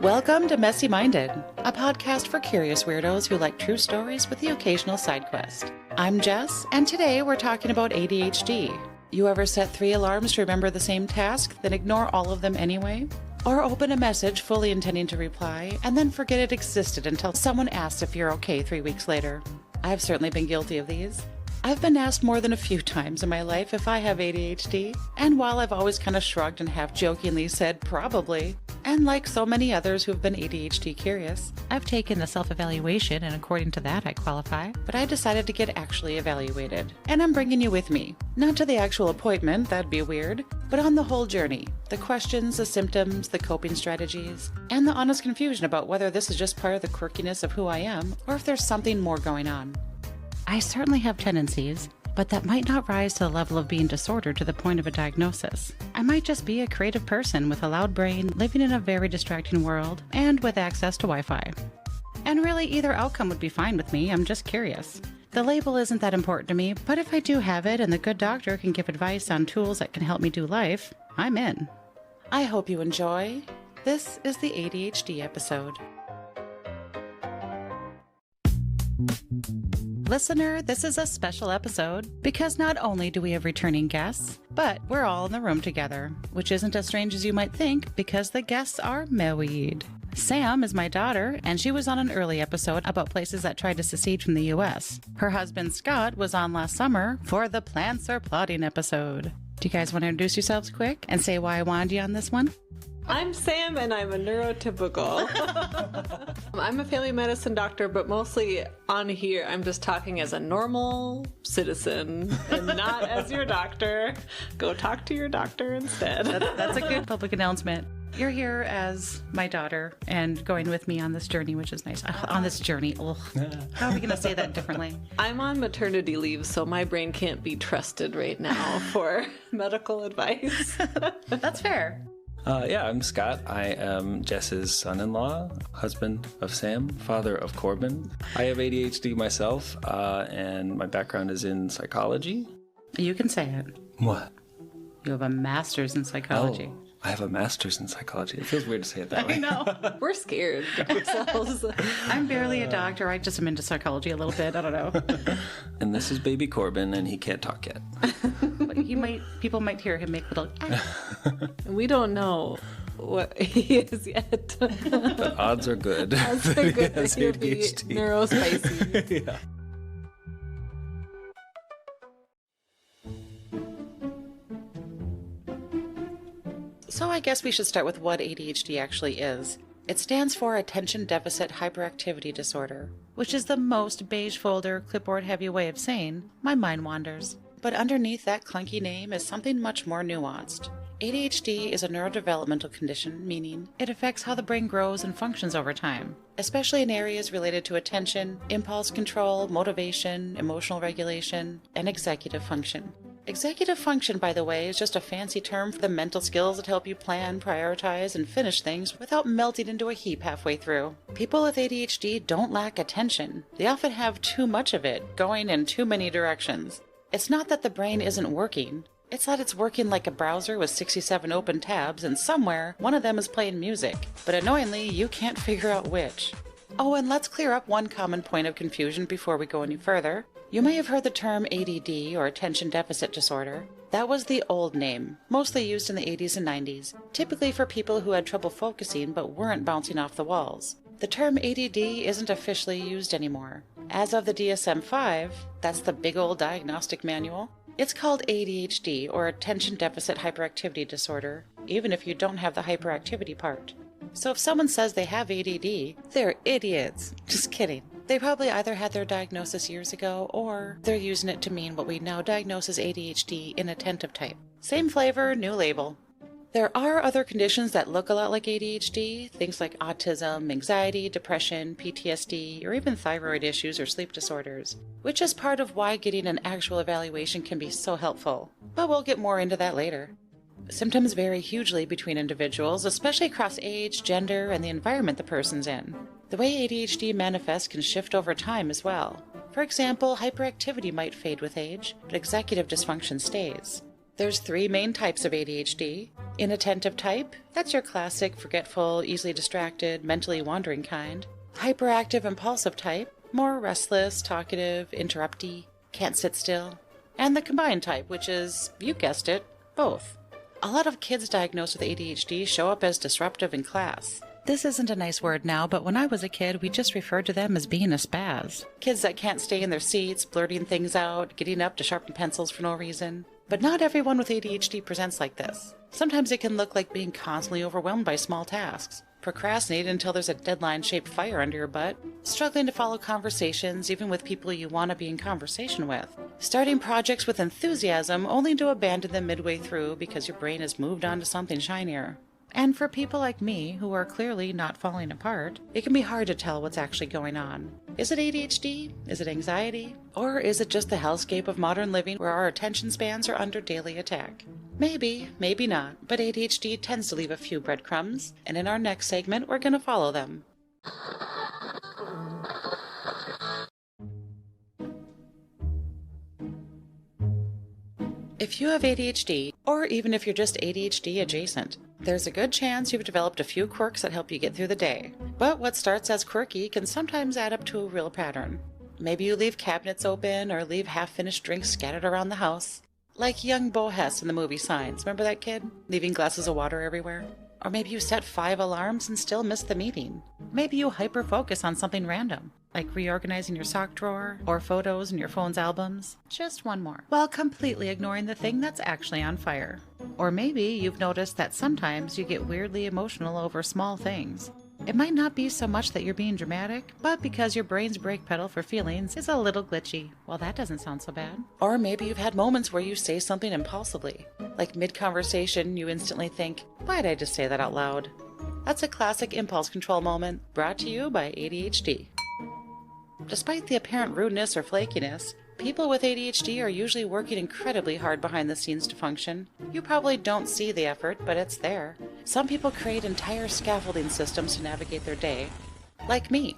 Welcome to Messy Minded, a podcast for curious weirdos who like true stories with the occasional side quest. I'm Jess, and today we're talking about ADHD. You ever set 3 alarms to remember the same task, then ignore all of them anyway? Or open a message fully intending to reply, and then forget it existed until someone asks if you're okay 3 weeks later? I've certainly been guilty of these. I've been asked more than a few times in my life if I have ADHD, and while I've always kind of shrugged and half-jokingly said probably, and like so many others who've been ADHD curious, I've taken the self-evaluation and according to that I qualify, but I decided to get actually evaluated. And I'm bringing you with me. Not to the actual appointment, that'd be weird, but on the whole journey. The questions, the symptoms, the coping strategies, and the honest confusion about whether this is just part of the quirkiness of who I am, or if there's something more going on. I certainly have tendencies, but that might not rise to the level of being disordered to the point of a diagnosis. I might just be a creative person with a loud brain, living in a very distracting world, and with access to Wi-Fi. And really, either outcome would be fine with me, I'm just curious. The label isn't that important to me, but if I do have it and the good doctor can give advice on tools that can help me do life, I'm in. I hope you enjoy. This is the ADHD episode. Listener, this is a special episode because not only do we have returning guests, but we're all in the room together, which isn't as strange as you might think because the guests are married. Sam is my daughter, and she was on an early episode about places that tried to secede from the U.S. Her husband Scott was on last summer for the Plants Are Plotting episode. Do you guys want to introduce yourselves quick and say why I wanted you on this one? I'm Sam, and I'm a neurotypical. I'm a family medicine doctor, but mostly on here, I'm just talking as a normal citizen and not as your doctor. Go talk to your doctor instead. That's a good public announcement. You're here as my daughter and going with me on this journey, which is nice. On this journey. Ugh. How are we going to say that differently? I'm on maternity leave, so my brain can't be trusted right now for medical advice. That's fair. I'm Scott. I am Jess's son-in-law, husband of Sam, father of Corbin. I have ADHD myself, and my background is in psychology. You can say it. What? You have a master's in psychology. Oh, I have a master's in psychology. It feels weird to say it that way. I know. We're scared ourselves. I'm barely a doctor. I just am into psychology a little bit. I don't know. And this is baby Corbin, and he can't talk yet. People might hear him make little... We don't know what he is yet. The odds are good. Odds are good that he'll be neurospicy. Yeah. So I guess we should start with what ADHD actually is. It stands for Attention Deficit Hyperactivity Disorder, which is the most beige folder, clipboard-heavy way of saying, my mind wanders. But underneath that clunky name is something much more nuanced. ADHD is a neurodevelopmental condition, meaning it affects how the brain grows and functions over time, especially in areas related to attention, impulse control, motivation, emotional regulation, and executive function. Executive function, by the way, is just a fancy term for the mental skills that help you plan, prioritize, and finish things without melting into a heap halfway through. People with ADHD don't lack attention. They often have too much of it, going in too many directions. It's not that the brain isn't working. It's that it's working like a browser with 67 open tabs, and somewhere, one of them is playing music. But annoyingly, you can't figure out which. Oh, and let's clear up one common point of confusion before we go any further. You may have heard the term ADD, or Attention Deficit Disorder. That was the old name, mostly used in the 80s and 90s, typically for people who had trouble focusing but weren't bouncing off the walls. The term ADD isn't officially used anymore. As of the DSM-5, that's the big old diagnostic manual, it's called ADHD, or Attention Deficit Hyperactivity Disorder, even if you don't have the hyperactivity part. So if someone says they have ADD, they're idiots. Just kidding. They probably either had their diagnosis years ago, or they're using it to mean what we now diagnose as ADHD, inattentive type. Same flavor, new label. There are other conditions that look a lot like ADHD, things like autism, anxiety, depression, PTSD, or even thyroid issues or sleep disorders, which is part of why getting an actual evaluation can be so helpful. But we'll get more into that later. Symptoms vary hugely between individuals, especially across age, gender, and the environment the person's in. The way ADHD manifests can shift over time as well. For example, hyperactivity might fade with age, but executive dysfunction stays. There's 3 main types of ADHD. Inattentive type, that's your classic forgetful, easily distracted, mentally wandering kind. Hyperactive impulsive type, more restless, talkative, interrupty, can't sit still. And the combined type, which is, you guessed it, both. A lot of kids diagnosed with ADHD show up as disruptive in class. This isn't a nice word now, but when I was a kid, we just referred to them as being a spaz. Kids that can't stay in their seats, blurting things out, getting up to sharpen pencils for no reason. But not everyone with ADHD presents like this. Sometimes it can look like being constantly overwhelmed by small tasks, procrastinate until there's a deadline-shaped fire under your butt, struggling to follow conversations even with people you want to be in conversation with, starting projects with enthusiasm only to abandon them midway through because your brain has moved on to something shinier. And for people like me, who are clearly not falling apart, it can be hard to tell what's actually going on. Is it ADHD? Is it anxiety? Or is it just the hellscape of modern living where our attention spans are under daily attack? Maybe, maybe not, but ADHD tends to leave a few breadcrumbs, and in our next segment, we're going to follow them. If you have ADHD, or even if you're just ADHD adjacent, there's a good chance you've developed a few quirks that help you get through the day. But what starts as quirky can sometimes add up to a real pattern. Maybe you leave cabinets open or leave half-finished drinks scattered around the house. Like young Bo Hess in the movie Signs. Remember that kid? Leaving glasses of water everywhere? Or maybe you set 5 alarms and still miss the meeting. Maybe you hyper-focus on something random, like reorganizing your sock drawer or photos in your phone's albums. Just one more. While completely ignoring the thing that's actually on fire. Or maybe you've noticed that sometimes you get weirdly emotional over small things. It might not be so much that you're being dramatic, but because your brain's brake pedal for feelings is a little glitchy. Well, that doesn't sound so bad. Or maybe you've had moments where you say something impulsively. Like mid-conversation, you instantly think, why'd I just say that out loud? That's a classic impulse control moment, brought to you by ADHD. Despite the apparent rudeness or flakiness, people with ADHD are usually working incredibly hard behind the scenes to function. You probably don't see the effort, but it's there. Some people create entire scaffolding systems to navigate their day, like me.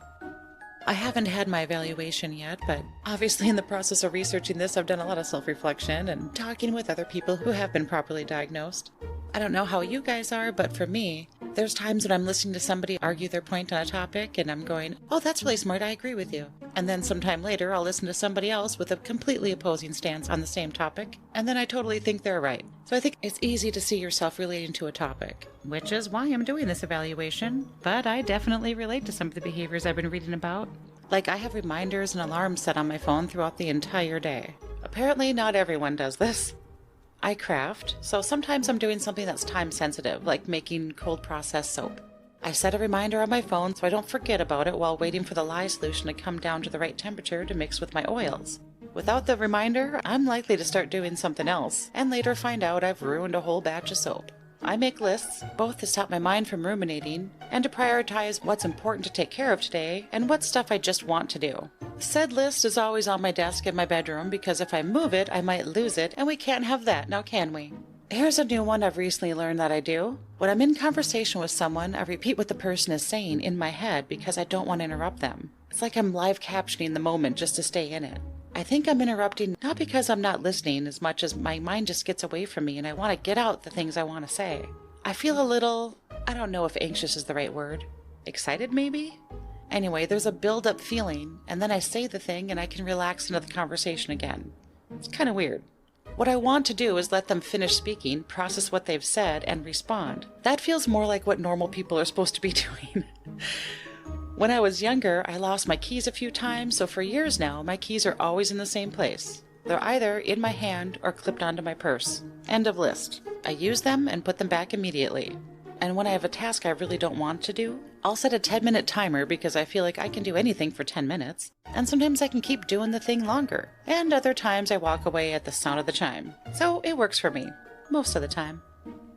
I haven't had my evaluation yet, but obviously in the process of researching this, I've done a lot of self-reflection and talking with other people who have been properly diagnosed. I don't know how you guys are, but for me, there's times when I'm listening to somebody argue their point on a topic and I'm going, oh, that's really smart, I agree with you. And then sometime later, I'll listen to somebody else with a completely opposing stance on the same topic, and then I totally think they're right. So I think it's easy to see yourself relating to a topic, which is why I'm doing this evaluation. But I definitely relate to some of the behaviors I've been reading about. Like I have reminders and alarms set on my phone throughout the entire day. Apparently not everyone does this. I craft, so sometimes I'm doing something that's time sensitive, like making cold processed soap. I set a reminder on my phone so I don't forget about it while waiting for the lye solution to come down to the right temperature to mix with my oils. Without the reminder, I'm likely to start doing something else, and later find out I've ruined a whole batch of soap. I make lists, both to stop my mind from ruminating, and to prioritize what's important to take care of today, and what stuff I just want to do. Said list is always on my desk in my bedroom because if I move it, I might lose it, and we can't have that, now can we? Here's a new one I've recently learned that I do. When I'm in conversation with someone, I repeat what the person is saying in my head because I don't want to interrupt them. It's like I'm live captioning the moment just to stay in it. I think I'm interrupting not because I'm not listening as much as my mind just gets away from me and I want to get out the things I want to say. I feel a little, I don't know if anxious is the right word. Excited maybe? Anyway, there's a build-up feeling, and then I say the thing and I can relax into the conversation again. It's kind of weird. What I want to do is let them finish speaking, process what they've said, and respond. That feels more like what normal people are supposed to be doing. When I was younger, I lost my keys a few times, so for years now, my keys are always in the same place. They're either in my hand or clipped onto my purse. End of list. I use them and put them back immediately. And when I have a task I really don't want to do, I'll set a 10-minute timer because I feel like I can do anything for 10 minutes. And sometimes I can keep doing the thing longer. And other times I walk away at the sound of the chime. So it works for me. Most of the time.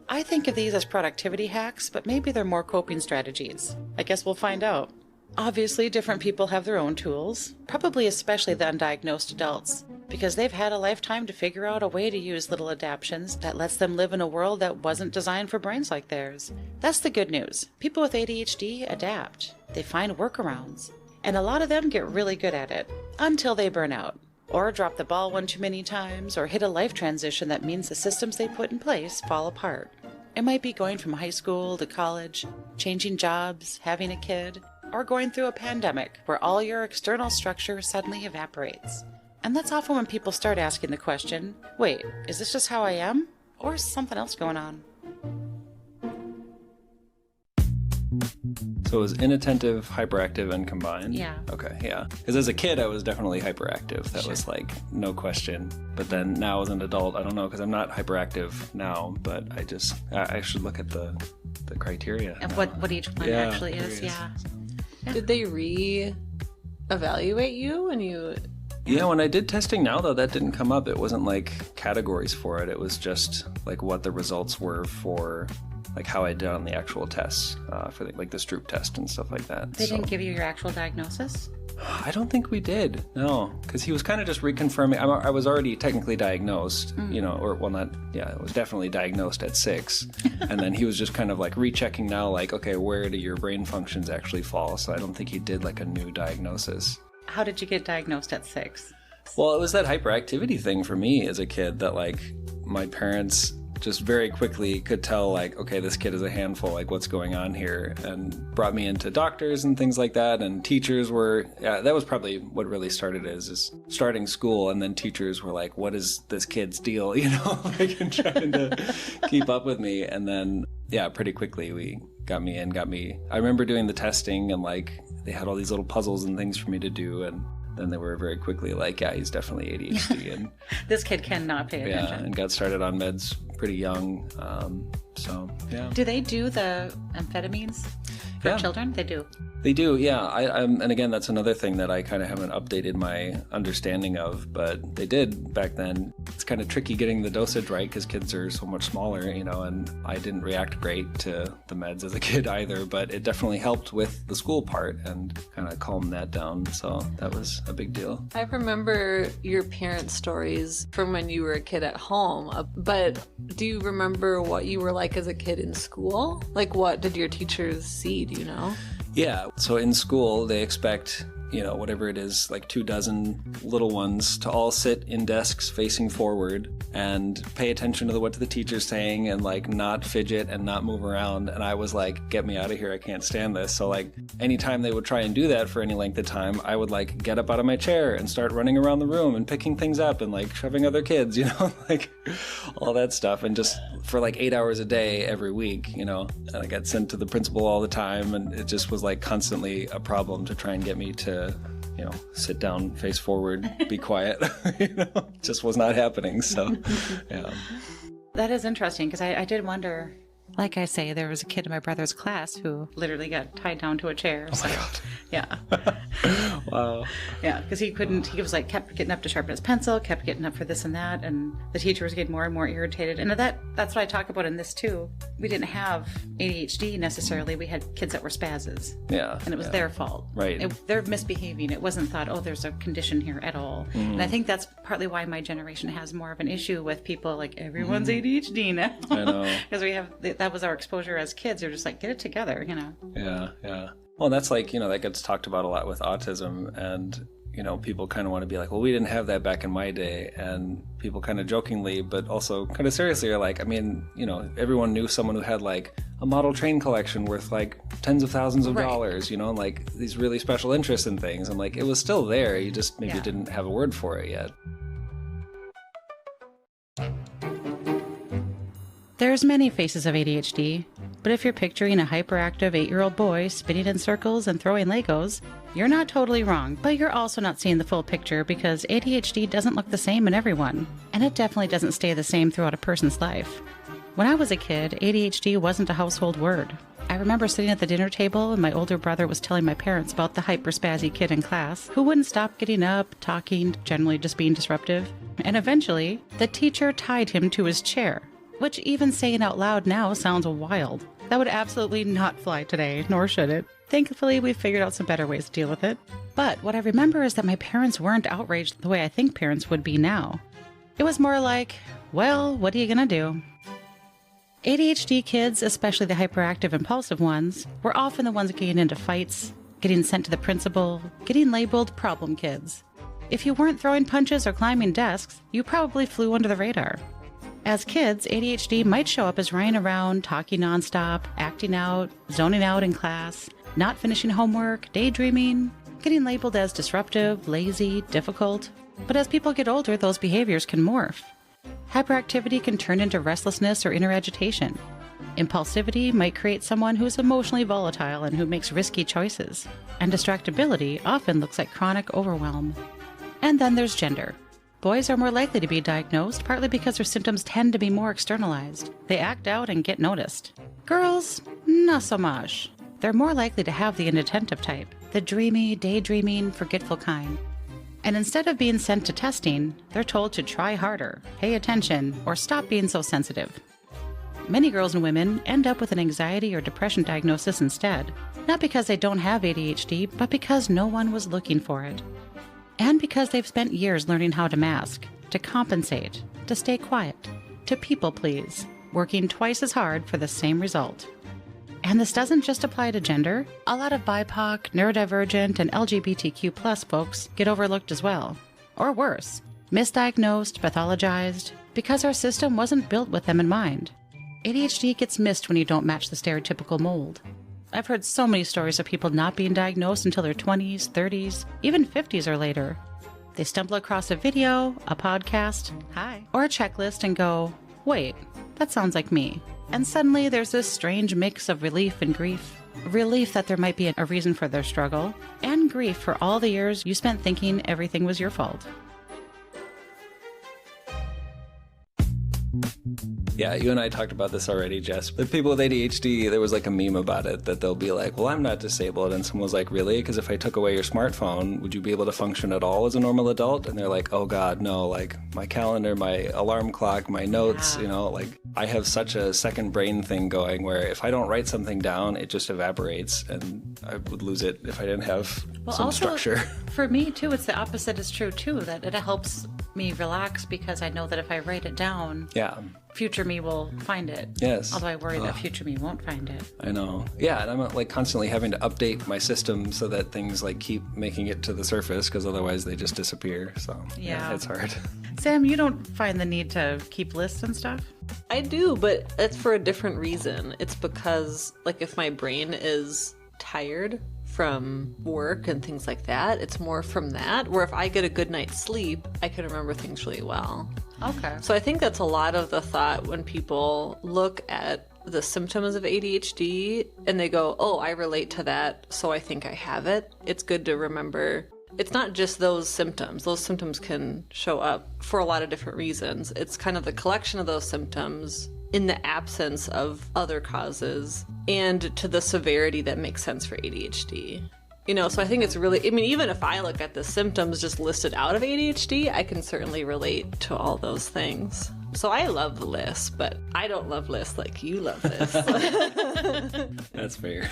I think of these as productivity hacks, but maybe they're more coping strategies. I guess we'll find out. Obviously, different people have their own tools, probably especially the undiagnosed adults, because they've had a lifetime to figure out a way to use little adaptions that lets them live in a world that wasn't designed for brains like theirs. That's the good news. People with ADHD adapt. They find workarounds. And a lot of them get really good at it, until they burn out. or drop the ball one too many times, or hit a life transition that means the systems they put in place fall apart. It might be going from high school to college, changing jobs, having a kid, or going through a pandemic where all your external structure suddenly evaporates. And that's often when people start asking the question, wait, is this just how I am? Or is something else going on? So it was inattentive, hyperactive, and combined? Yeah. Okay, yeah. Because as a kid, I was definitely hyperactive. That was like, no question. But then now as an adult, I don't know, because I'm not hyperactive now, but I should look at the criteria. And what each one actually is, yeah. Did they re-evaluate you when you... Yeah, when I did testing now, though, that didn't come up. It wasn't like categories for it. It was just like what the results were for like how I did on the actual tests for the Stroop test and stuff like that. They didn't give you your actual diagnosis? I don't think we did, no, because he was kind of just reconfirming. I was already technically diagnosed, I was definitely diagnosed at 6. And then he was just kind of like rechecking now, like, okay, where do your brain functions actually fall? So I don't think he did like a new diagnosis. How did you get diagnosed at 6? Well, it was that hyperactivity thing for me as a kid that like my parents just very quickly could tell like, okay, this kid is a handful, like what's going on here, and brought me into doctors and things like that. And teachers were, that was probably what really started is starting school. And then teachers were like, what is this kid's deal? Like and trying to keep up with me. And then, pretty quickly we got me. I remember doing the testing and like they had all these little puzzles and things for me to do. And then they were very quickly like, yeah, he's definitely ADHD. And this kid cannot pay attention. Yeah, and got started on meds pretty young. Do they do the amphetamines for children? They do. They do, yeah. And again, that's another thing that I kind of haven't updated my understanding of, but they did back then. It's kind of tricky getting the dosage right because kids are so much smaller, and I didn't react great to the meds as a kid either, but it definitely helped with the school part and kind of calmed that down. So that was a big deal. I remember your parents' stories from when you were a kid at home, but do you remember what you were like as a kid in school? Like, what did your teachers see? Do you know? Yeah, so in school, they expect, whatever it is, like 24 little ones to all sit in desks facing forward and pay attention to what the teacher's saying and like not fidget and not move around. And I was like, get me out of here. I can't stand this. So like anytime they would try and do that for any length of time, I would like get up out of my chair and start running around the room and picking things up and like shoving other kids, like all that stuff. And just for like 8 hours a day every week, and I got sent to the principal all the time. And it just was like constantly a problem to try and get me to sit down, face forward, be quiet. Just was not happening. So, yeah. That is interesting because I did wonder. Like I say, there was a kid in my brother's class who literally got tied down to a chair. Oh my God. Yeah. Wow. Yeah, because he was like, kept getting up to sharpen his pencil, kept getting up for this and that, and the teacher was getting more and more irritated. And that's what I talk about in this too. We didn't have ADHD necessarily. We had kids that were spazzes. Yeah. And it was their fault. Right. They're misbehaving. It wasn't thought, oh, there's a condition here at all. Mm-hmm. And I think that's partly why my generation has more of an issue with people like, everyone's ADHD now. I know. Because that was our exposure as kids. You're just like, get it together, Yeah, yeah. Well, that's like, that gets talked about a lot with autism, and, people kind of want to be like, well, we didn't have that back in my day, and people kind of jokingly, but also kind of seriously are like, everyone knew someone who had like a model train collection worth like tens of thousands of dollars, and like these really special interests in things, and like it was still there, you just maybe didn't have a word for it yet. There's many faces of ADHD, but if you're picturing a hyperactive 8-year-old boy spinning in circles and throwing Legos, you're not totally wrong, but you're also not seeing the full picture because ADHD doesn't look the same in everyone, and it definitely doesn't stay the same throughout a person's life. When I was a kid, ADHD wasn't a household word. I remember sitting at the dinner table and my older brother was telling my parents about the hyper-spazzy kid in class who wouldn't stop getting up, talking, generally just being disruptive, and eventually, the teacher tied him to his chair. Which even saying out loud now sounds wild. That would absolutely not fly today, nor should it. Thankfully, we've figured out some better ways to deal with it. But what I remember is that my parents weren't outraged the way I think parents would be now. It was more like, well, what are you gonna do? ADHD kids, especially the hyperactive impulsive ones, were often the ones getting into fights, getting sent to the principal, getting labeled problem kids. If you weren't throwing punches or climbing desks, you probably flew under the radar. As kids, ADHD might show up as running around, talking nonstop, acting out, zoning out in class, not finishing homework, daydreaming, getting labeled as disruptive, lazy, difficult. But as people get older, those behaviors can morph. Hyperactivity can turn into restlessness or inner agitation. Impulsivity might create someone who's emotionally volatile and who makes risky choices. And distractibility often looks like chronic overwhelm. And then there's gender. Boys are more likely to be diagnosed, partly because their symptoms tend to be more externalized. They act out and get noticed. Girls, not so much. They're more likely to have the inattentive type, the dreamy, daydreaming, forgetful kind. And instead of being sent to testing, they're told to try harder, pay attention, or stop being so sensitive. Many girls and women end up with an anxiety or depression diagnosis instead, not because they don't have ADHD, but because no one was looking for it. And because they've spent years learning how to mask, to compensate, to stay quiet, to people please, working twice as hard for the same result. And this doesn't just apply to gender. A lot of BIPOC, neurodivergent, and LGBTQ+ folks get overlooked as well. Or worse, misdiagnosed, pathologized, because our system wasn't built with them in mind. ADHD gets missed when you don't match the stereotypical mold. I've heard so many stories of people not being diagnosed until their 20s, 30s, even 50s or later. They stumble across a video, a podcast, or a checklist and go, wait, that sounds like me. And suddenly there's this strange mix of relief and grief. Relief that there might be a reason for their struggle, and grief for all the years you spent thinking everything was your fault. Yeah, you and I talked about this already, Jess. The people with ADHD, there was like a meme about it that they'll be like, well, I'm not disabled. And someone was like, really? Because if I took away your smartphone, would you be able to function at all as a normal adult? And they're like, oh God, no, like my calendar, my alarm clock, my notes, you know, like I have such a second brain thing going where if I don't write something down, it just evaporates and I would lose it if I didn't have some structure. For me too, it's the opposite is true too, that it helps me relax because I know that if I write it down, future me will find it. Yes. Although I worry that future me won't find it. I know. Yeah, and I'm like constantly having to update my system so that things like keep making it to the surface because otherwise they just disappear. So yeah, it's hard. Sam, you don't find the need to keep lists and stuff? I do, but it's for a different reason. It's because like if my brain is tired from work and things like that, it's more from that, where if I get a good night's sleep, I can remember things really well. Okay. So I think that's a lot of the thought when people look at the symptoms of ADHD and they go, oh, I relate to that, so I think I have it. It's good to remember it's not just those symptoms. Those symptoms can show up for a lot of different reasons. It's kind of the collection of those symptoms in the absence of other causes and to the severity that makes sense for ADHD. You know, so I think it's really, I mean, even if I look at the symptoms just listed out of ADHD, I can certainly relate to all those things. So I love the list, but I don't love lists like you love lists. That's fair.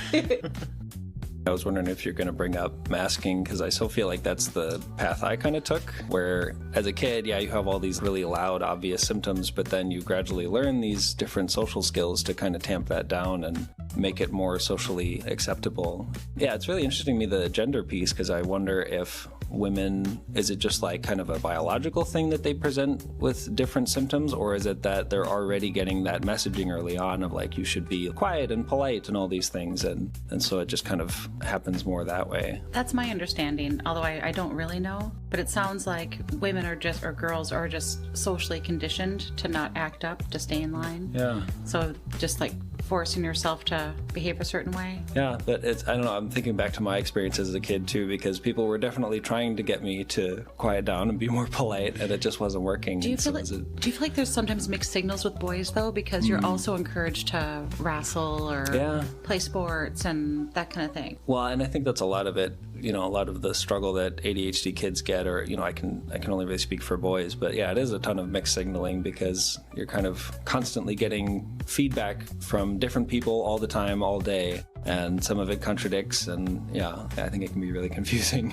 I was wondering if you're going to bring up masking, because I still feel like that's the path I kind of took, where as a kid, yeah, you have all these really loud, obvious symptoms, but then you gradually learn these different social skills to kind of tamp that down and make it more socially acceptable. Yeah, it's really interesting to me, the gender piece, because I wonder if women, is it just like kind of a biological thing that they present with different symptoms, or is it that they're already getting that messaging early on of like you should be quiet and polite and all these things, and so it just kind of happens more that way? That's my understanding, although I don't really know, but it sounds like women are just, or girls are just socially conditioned to not act up, to stay in line. Yeah. So just like forcing yourself to behave a certain way. Yeah, but it's, I don't know, I'm thinking back to my experience as a kid too, because people were definitely trying to get me to quiet down and be more polite, and it just wasn't working. Do you feel like there's sometimes mixed signals with boys though, because you're also encouraged to wrestle or play sports and that kind of thing? Well, and I think that's a lot of it, you know, a lot of the struggle that ADHD kids get, or, you know, I can only really speak for boys, but yeah, it is a ton of mixed signaling because you're kind of constantly getting feedback from different people all the time, all day, and some of it contradicts, and yeah, I think it can be really confusing.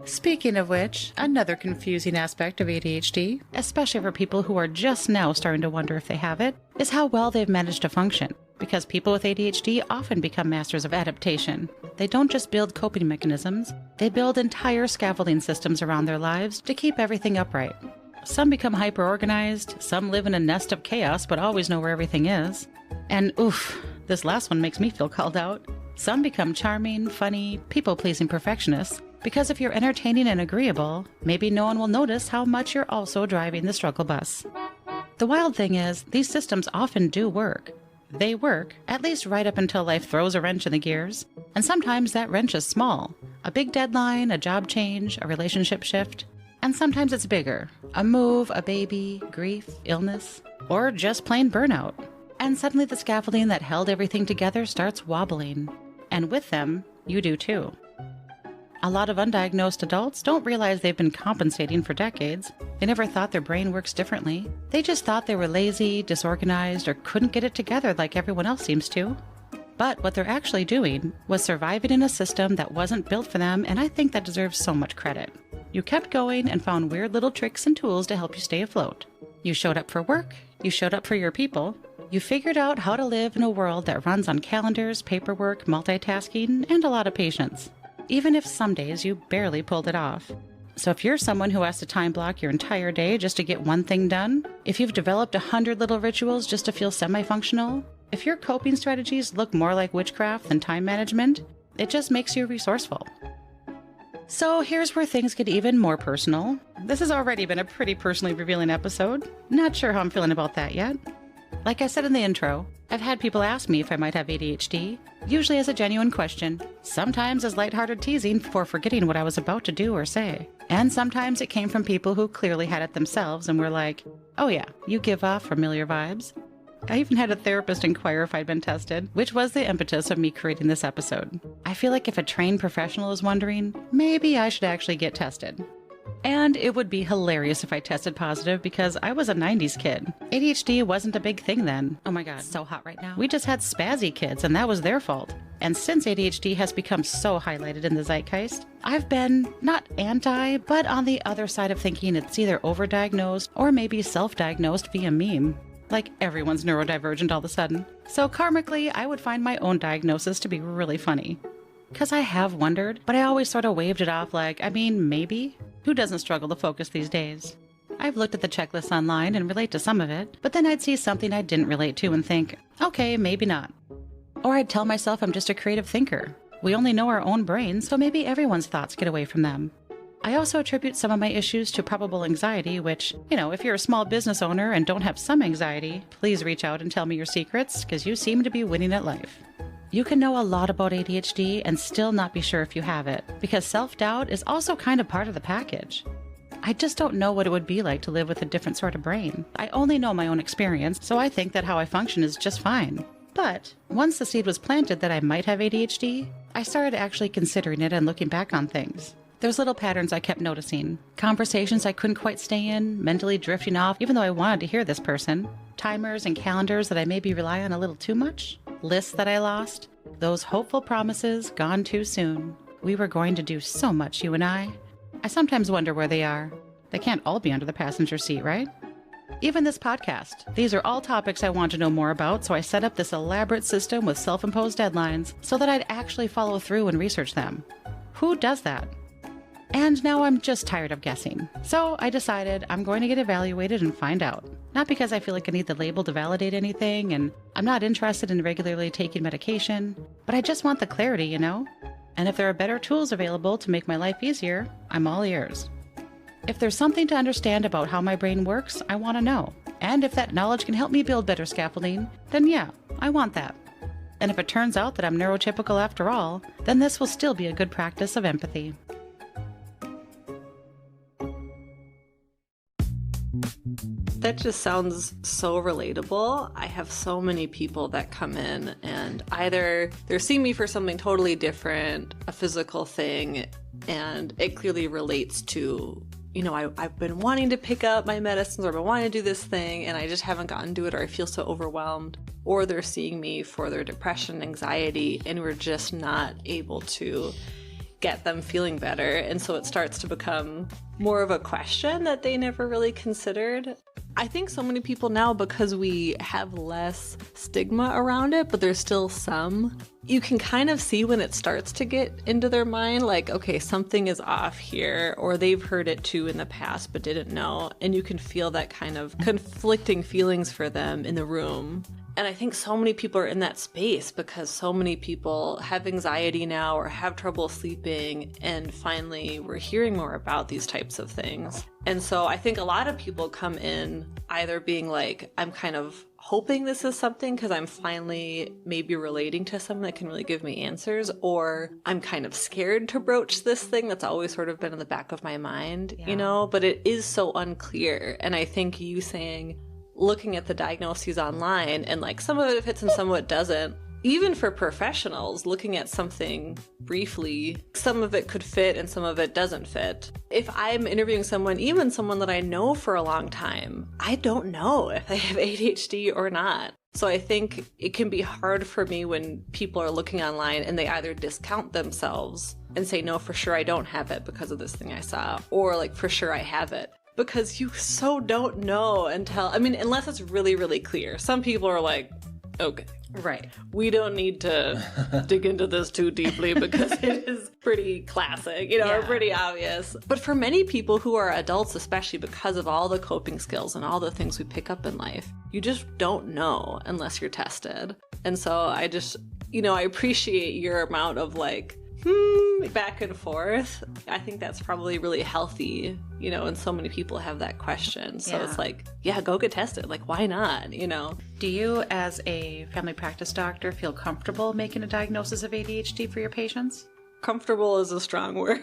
Speaking of which, another confusing aspect of ADHD, especially for people who are just now starting to wonder if they have it, is how well they've managed to function. because people with ADHD often become masters of adaptation. They don't just build coping mechanisms, they build entire scaffolding systems around their lives to keep everything upright. Some become hyper-organized, some live in a nest of chaos but always know where everything is. And oof, this last one makes me feel called out. Some become charming, funny, people-pleasing perfectionists because if you're entertaining and agreeable, maybe no one will notice how much you're also driving the struggle bus. The wild thing is, these systems often do work. They work, at least right up until life throws a wrench in the gears. And sometimes that wrench is small. A big deadline, a job change, a relationship shift. And sometimes it's bigger. A move, a baby, grief, illness, or just plain burnout. And suddenly the scaffolding that held everything together starts wobbling. And with them, you do too. A lot of undiagnosed adults don't realize they've been compensating for decades. They never thought their brain works differently. They just thought they were lazy, disorganized, or couldn't get it together like everyone else seems to. But what they're actually doing was surviving in a system that wasn't built for them, and I think that deserves so much credit. You kept going and found weird little tricks and tools to help you stay afloat. You showed up for work. You showed up for your people. You figured out how to live in a world that runs on calendars, paperwork, multitasking, and a lot of patience. Even if some days you barely pulled it off. So if you're someone who has to time block your entire day just to get one thing done, if you've developed 100 little rituals just to feel semi-functional, if your coping strategies look more like witchcraft than time management, it just makes you resourceful. So here's where things get even more personal. This has already been a pretty personally revealing episode. Not sure how I'm feeling about that yet. Like I said in the intro, I've had people ask me if I might have ADHD, usually as a genuine question, sometimes as lighthearted teasing for forgetting what I was about to do or say. And sometimes it came from people who clearly had it themselves and were like, oh yeah, you give off familiar vibes. I even had a therapist inquire if I'd been tested, which was the impetus of me creating this episode. I feel like if a trained professional is wondering, maybe I should actually get tested. And it would be hilarious if I tested positive because I was a 90s kid. ADHD wasn't a big thing then. Oh my god, so hot right now. We just had spazzy kids and that was their fault. And since ADHD has become so highlighted in the zeitgeist, I've been not anti, but on the other side of thinking it's either overdiagnosed or maybe self-diagnosed via meme. Like everyone's neurodivergent all of a sudden. So karmically, I would find my own diagnosis to be really funny. Because I have wondered, but I always sort of waved it off like, I mean, maybe? Who doesn't struggle to focus these days? I've looked at the checklist online and relate to some of it, but then I'd see something I didn't relate to and think, okay, maybe not. Or I'd tell myself I'm just a creative thinker. We only know our own brains, so maybe everyone's thoughts get away from them. I also attribute some of my issues to probable anxiety, which, if you're a small business owner and don't have some anxiety, please reach out and tell me your secrets, because you seem to be winning at life. You can know a lot about ADHD and still not be sure if you have it, because self-doubt is also kind of part of the package. I just don't know what it would be like to live with a different sort of brain. I only know my own experience, so I think that how I function is just fine. But once the seed was planted that I might have ADHD, I started actually considering it and looking back on things. There's little patterns I kept noticing. Conversations I couldn't quite stay in, mentally drifting off even though I wanted to hear this person. Timers and calendars that I maybe rely on a little too much. Lists that I lost. Those hopeful promises gone too soon. We were going to do so much, you and I. I sometimes wonder where they are. They can't all be under the passenger seat, right? Even this podcast. These are all topics I want to know more about, so I set up this elaborate system with self-imposed deadlines so that I'd actually follow through and research them. Who does that? And now I'm just tired of guessing. So I decided I'm going to get evaluated and find out. Not because I feel like I need the label to validate anything, and I'm not interested in regularly taking medication, but I just want the clarity, And if there are better tools available to make my life easier, I'm all ears. If there's something to understand about how my brain works, I want to know. And if that knowledge can help me build better scaffolding, then yeah, I want that. And if it turns out that I'm neurotypical after all, then this will still be a good practice of empathy. That just sounds so relatable. I have so many people that come in and either they're seeing me for something totally different, a physical thing, and it clearly relates to, I've been wanting to pick up my medicines or I've been wanting to do this thing and I just haven't gotten to it, or I feel so overwhelmed. Or they're seeing me for their depression, anxiety, and we're just not able to get them feeling better. And so it starts to become more of a question that they never really considered. I think so many people now, because we have less stigma around it, but there's still some, you can kind of see when it starts to get into their mind, like, okay, something is off here, or they've heard it too in the past but didn't know. And you can feel that kind of conflicting feelings for them in the room. And I think so many people are in that space because so many people have anxiety now or have trouble sleeping, and finally we're hearing more about these types of things. And so I think a lot of people come in either being like, I'm kind of hoping this is something because I'm finally maybe relating to someone that can really give me answers, or I'm kind of scared to broach this thing that's always sort of been in the back of my mind, you know, but it is so unclear. And I think you saying, looking at the diagnoses online, and like some of it fits and some of it doesn't. Even for professionals, looking at something briefly, some of it could fit and some of it doesn't fit. If I'm interviewing someone, even someone that I know for a long time, I don't know if they have ADHD or not. So I think it can be hard for me when people are looking online and they either discount themselves and say, no, for sure I don't have it because of this thing I saw, or like, for sure I have it. Because you so don't know until, I mean, unless it's really, really clear. Some people are like, okay, Right. we don't need to dig into this too deeply because it is pretty classic, you know, or pretty obvious. But for many people who are adults, especially because of all the coping skills and all the things we pick up in life, you just don't know unless you're tested. And so I just, you know, I appreciate your amount of like, back and forth. I think that's probably really healthy, you know, and so many people have that question. So it's like, yeah, go get tested. Like, why not, you know? Do you, as a family practice doctor, feel comfortable making a diagnosis of ADHD for your patients? Comfortable is a strong word.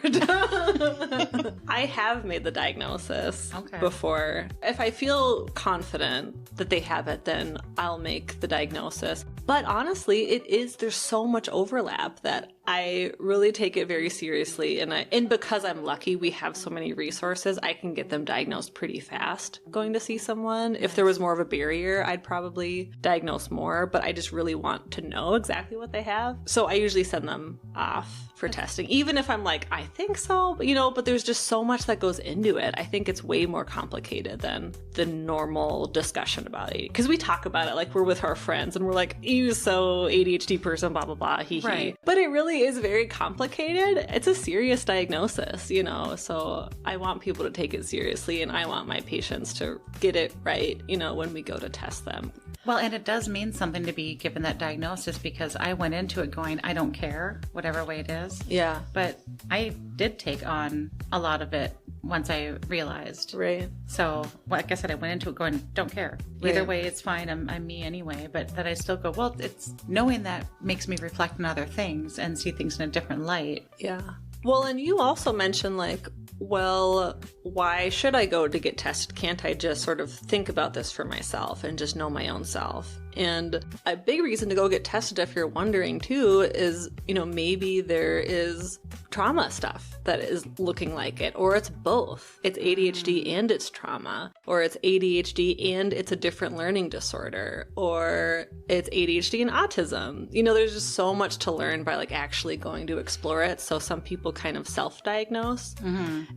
I have made the diagnosis before. If I feel confident that they have it, then I'll make the diagnosis. But honestly, there's so much overlap that I really take it very seriously. And because I'm lucky, we have so many resources, I can get them diagnosed pretty fast going to see someone. If there was more of a barrier, I'd probably diagnose more, but I just really want to know exactly what they have. So I usually send them off for testing, even if I'm like, I think so, but, you know, but there's just so much that goes into it. I think it's way more complicated than the normal discussion about it. Because we talk about it like we're with our friends and we're like, you so ADHD person, blah, blah, blah, hee hee. Right. But it really is very complicated. It's a serious diagnosis, you know, so I want people to take it seriously, and I want my patients to get it right, you know, when we go to test them. Well, and it does mean something to be given that diagnosis, because I went into it going, I don't care, whatever way it is. Yeah. But I did take on a lot of it once I realized. Right. So, like I said, I went into it going, don't care. Either way, it's fine. I'm me anyway. But that I still go, well, it's knowing that makes me reflect on other things and see things in a different light. Yeah. Well, and you also mentioned like, well, why should I go to get tested? Can't I just sort of think about this for myself and just know my own self? And a big reason to go get tested, if you're wondering too, is, you know, maybe there is trauma stuff that is looking like it, or it's both. It's ADHD and it's trauma, or it's ADHD and it's a different learning disorder, or it's ADHD and autism. You know, there's just so much to learn by like actually going to explore it. So some people kind of self-diagnose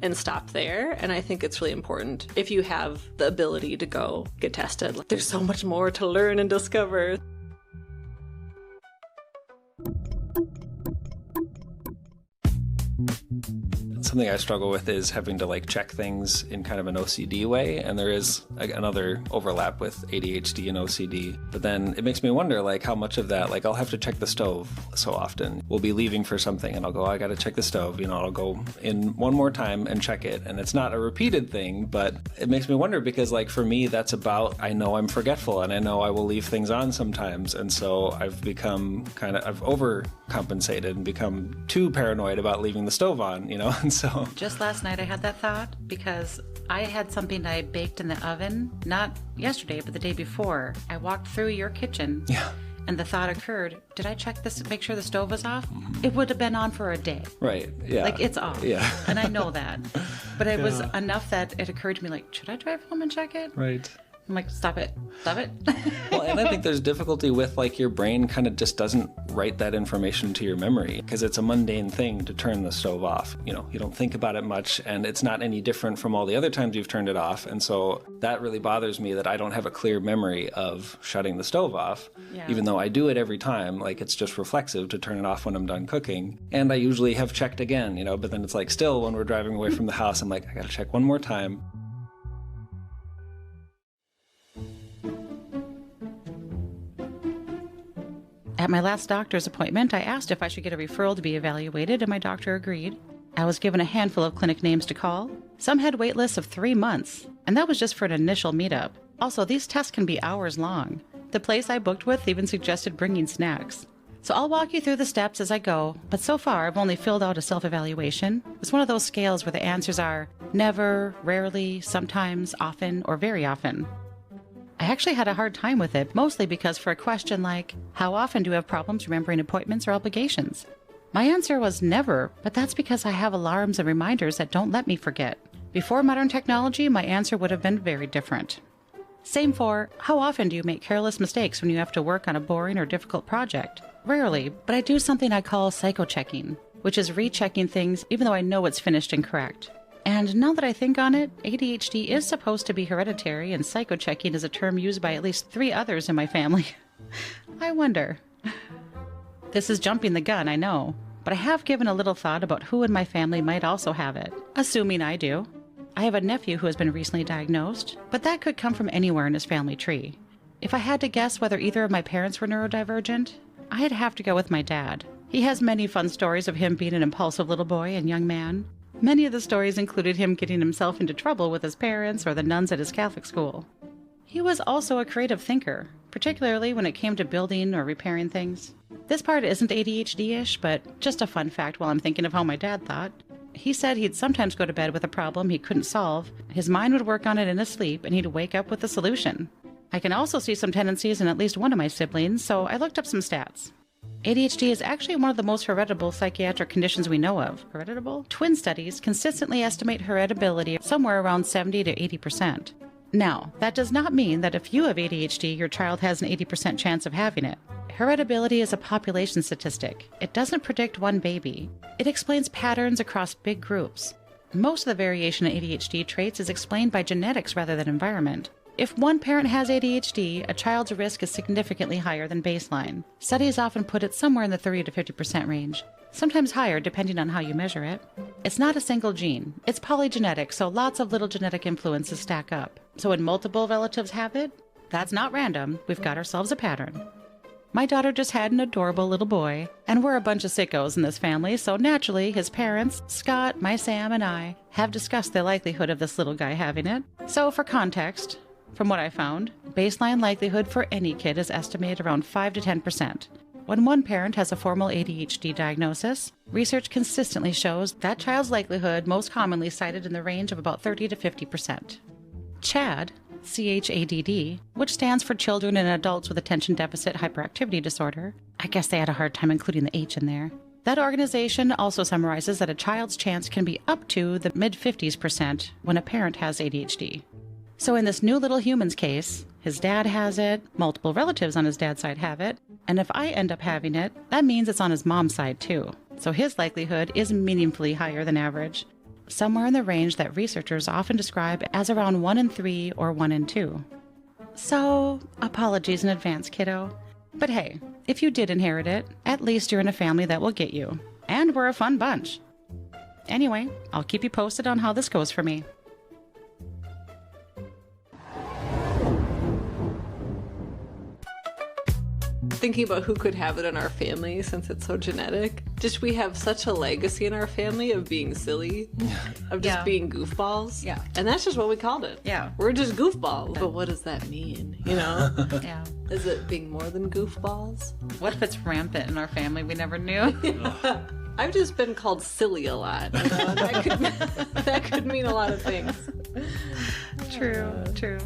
and stop there. And I think it's really important if you have the ability to go get tested. Like, there's so much more to learn and discover. Something I struggle with is having to like check things in kind of an OCD way, and there is another overlap with ADHD and OCD. But then it makes me wonder like how much of that, like I'll have to check the stove so often. We'll be leaving for something and I'll go, I gotta check the stove, you know, I'll go in one more time and check it. And it's not a repeated thing, but it makes me wonder because like for me, that's about, I know I'm forgetful and I know I will leave things on sometimes. And so I've become I've overcompensated and become too paranoid about leaving the stove on, you know? And so just last night I had that thought because I had something I baked in the oven, not yesterday, but the day before. I walked through your kitchen. Yeah. And the thought occurred, did I check this, make sure the stove was off? It would have been on for a day. Right, yeah. Like, it's off. Yeah. And I know that. But it was enough that it occurred to me, like, should I drive home and check it? Right. I'm like, stop it. Stop it. Well, and I think there's difficulty with like your brain kind of just doesn't write that information to your memory because it's a mundane thing to turn the stove off. You know, you don't think about it much and it's not any different from all the other times you've turned it off. And so that really bothers me that I don't have a clear memory of shutting the stove off, even though I do it every time. Like it's just reflexive to turn it off when I'm done cooking. And I usually have checked again, you know, but then it's like still when we're driving away from the house, I'm like, I got to check one more time. At my last doctor's appointment, I asked if I should get a referral to be evaluated, and my doctor agreed. I was given a handful of clinic names to call. Some had wait lists of 3 months, and that was just for an initial meetup. Also, these tests can be hours long. The place I booked with even suggested bringing snacks. So I'll walk you through the steps as I go, but so far I've only filled out a self-evaluation. It's one of those scales where the answers are never, rarely, sometimes, often, or very often. I actually had a hard time with it, mostly because for a question like, how often do you have problems remembering appointments or obligations? My answer was never, but that's because I have alarms and reminders that don't let me forget. Before modern technology, my answer would have been very different. Same for, how often do you make careless mistakes when you have to work on a boring or difficult project? Rarely, but I do something I call psycho-checking, which is rechecking things even though I know it's finished and correct. And now that I think on it, ADHD is supposed to be hereditary, and psycho-checking is a term used by at least 3 others in my family. I wonder. This is jumping the gun, I know, but I have given a little thought about who in my family might also have it, assuming I do. I have a nephew who has been recently diagnosed, but that could come from anywhere in his family tree. If I had to guess whether either of my parents were neurodivergent, I'd have to go with my dad. He has many fun stories of him being an impulsive little boy and young man. Many of the stories included him getting himself into trouble with his parents or the nuns at his Catholic school. He was also a creative thinker, particularly when it came to building or repairing things. This part isn't ADHD-ish, but just a fun fact while I'm thinking of how my dad thought. He said he'd sometimes go to bed with a problem he couldn't solve. His mind would work on it in his sleep, and he'd wake up with a solution. I can also see some tendencies in at least one of my siblings, so I looked up some stats. ADHD is actually one of the most heritable psychiatric conditions we know of. Heritable? Twin studies consistently estimate heritability somewhere around 70 to 80%. Now, that does not mean that if you have ADHD, your child has an 80% chance of having it. Heritability is a population statistic. It doesn't predict one baby. It explains patterns across big groups. Most of the variation in ADHD traits is explained by genetics rather than environment. If one parent has ADHD, a child's risk is significantly higher than baseline. Studies often put it somewhere in the 30 to 50% range, sometimes higher depending on how you measure it. It's not a single gene. It's polygenetic, so lots of little genetic influences stack up. So when multiple relatives have it, that's not random. We've got ourselves a pattern. My daughter just had an adorable little boy, and we're a bunch of sickos in this family, so naturally his parents, Scott, my Sam, and I, have discussed the likelihood of this little guy having it. So for context, from what I found, baseline likelihood for any kid is estimated around 5 to 10%. When one parent has a formal ADHD diagnosis, research consistently shows that child's likelihood most commonly cited in the range of about 30 to 50%. CHADD, CHADD, which stands for Children and Adults with Attention Deficit Hyperactivity Disorder. I guess they had a hard time including the H in there. That organization also summarizes that a child's chance can be up to the mid-50s% when a parent has ADHD. So in this new little human's case, his dad has it, multiple relatives on his dad's side have it, and if I end up having it, that means it's on his mom's side too. So his likelihood is meaningfully higher than average, somewhere in the range that researchers often describe as around 1 in 3 or 1 in 2. So, apologies in advance, kiddo. But hey, if you did inherit it, at least you're in a family that will get you. And we're a fun bunch. Anyway, I'll keep you posted on how this goes for me. Thinking about who could have it in our family since it's so genetic. Just we have such a legacy in our family of being silly, of just being goofballs. Yeah. And that's just what we called it. Yeah. We're just goofballs. But what does that mean? You know? Yeah. Is it being more than goofballs? What if it's rampant in our family? We never knew. I've just been called silly a lot. You know? That could mean a lot of things. True.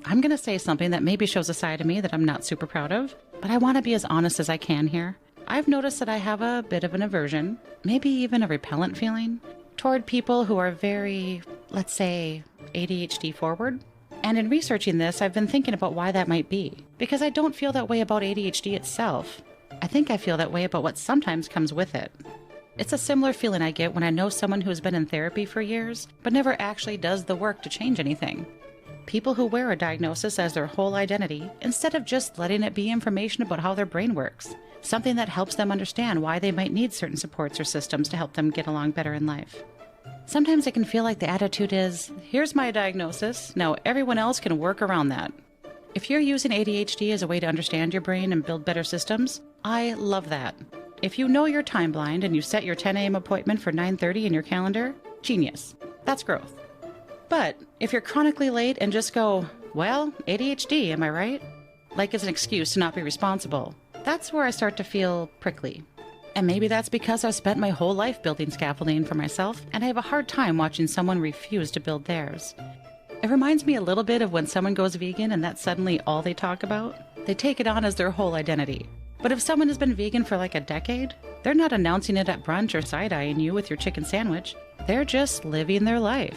I'm going to say something that maybe shows a side of me that I'm not super proud of, but I want to be as honest as I can here. I've noticed that I have a bit of an aversion, maybe even a repellent feeling, toward people who are very, let's say, ADHD forward. And in researching this, I've been thinking about why that might be. Because I don't feel that way about ADHD itself. I think I feel that way about what sometimes comes with it. It's a similar feeling I get when I know someone who's been in therapy for years, but never actually does the work to change anything. People who wear a diagnosis as their whole identity, instead of just letting it be information about how their brain works, something that helps them understand why they might need certain supports or systems to help them get along better in life. Sometimes it can feel like the attitude is, here's my diagnosis, now everyone else can work around that. If you're using ADHD as a way to understand your brain and build better systems, I love that. If you know you're time blind and you set your 10 a.m. appointment for 9:30 in your calendar, genius. That's growth. But if you're chronically late and just go, well, ADHD, am I right? Like it's an excuse to not be responsible, that's where I start to feel prickly. And maybe that's because I've spent my whole life building scaffolding for myself, and I have a hard time watching someone refuse to build theirs. It reminds me a little bit of when someone goes vegan and that's suddenly all they talk about. They take it on as their whole identity. But if someone has been vegan for like a decade, they're not announcing it at brunch or side-eyeing you with your chicken sandwich. They're just living their life.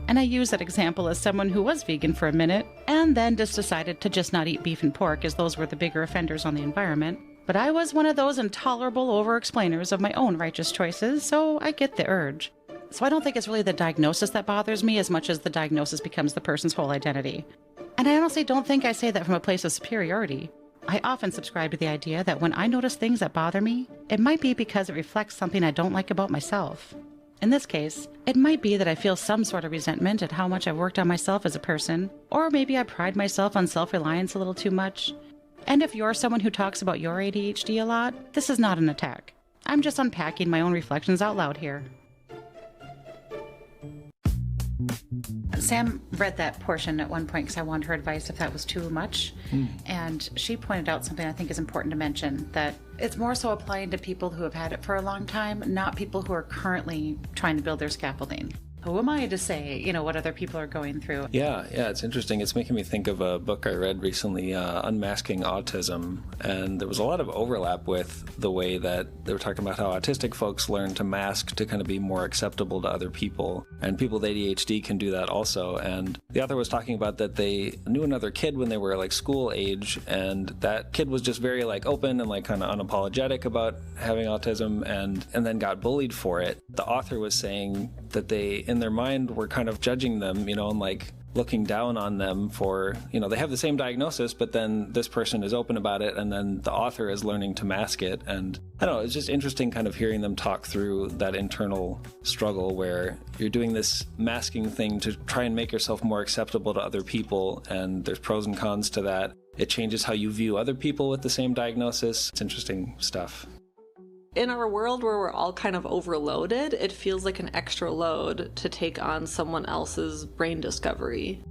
And I use that example as someone who was vegan for a minute and then just decided to just not eat beef and pork as those were the bigger offenders on the environment. But I was one of those intolerable over-explainers of my own righteous choices, so I get the urge. So I don't think it's really the diagnosis that bothers me as much as the diagnosis becomes the person's whole identity. And I honestly don't think I say that from a place of superiority. I often subscribe to the idea that when I notice things that bother me, it might be because it reflects something I don't like about myself. In this case, it might be that I feel some sort of resentment at how much I've worked on myself as a person, or maybe I pride myself on self-reliance a little too much. And if you're someone who talks about your ADHD a lot, this is not an attack. I'm just unpacking my own reflections out loud here. Sam read that portion at one point because I wanted her advice if that was too much. And she pointed out something I think is important to mention, that it's more so applying to people who have had it for a long time, not people who are currently trying to build their scaffolding. Who am I to say, what other people are going through? Yeah, it's interesting. It's making me think of a book I read recently, Unmasking Autism, and there was a lot of overlap with the way that they were talking about how autistic folks learn to mask to kind of be more acceptable to other people, and people with ADHD can do that also. And the author was talking about that they knew another kid when they were like school age, and that kid was just very like open and like kind of unapologetic about having autism, and then got bullied for it. The author was saying that they, in their mind, were kind of judging them, and like looking down on them for, they have the same diagnosis, but then this person is open about it, and then the author is learning to mask it. And I don't know, it's just interesting kind of hearing them talk through that internal struggle where you're doing this masking thing to try and make yourself more acceptable to other people, and there's pros and cons to that. It changes how you view other people with the same diagnosis. It's interesting stuff. In our world where we're all kind of overloaded, it feels like an extra load to take on someone else's brain discovery.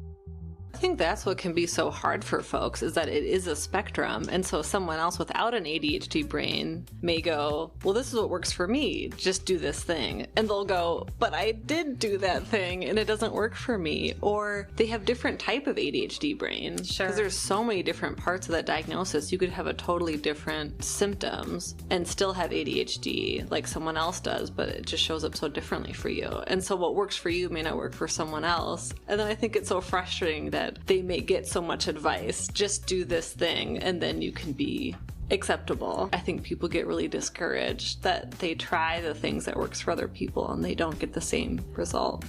I think that's what can be so hard for folks, is that it is a spectrum, and so someone else without an ADHD brain may go, well, this is what works for me, just do this thing. And they'll go, but I did do that thing and it doesn't work for me. Or they have different type of ADHD brain. Sure. Because there's so many different parts of that diagnosis. You could have a totally different symptoms and still have ADHD like someone else does, but it just shows up so differently for you. And so what works for you may not work for someone else. And then I think it's so frustrating that they may get so much advice, just do this thing and then you can be acceptable. I think people get really discouraged that they try the things that works for other people and they don't get the same result.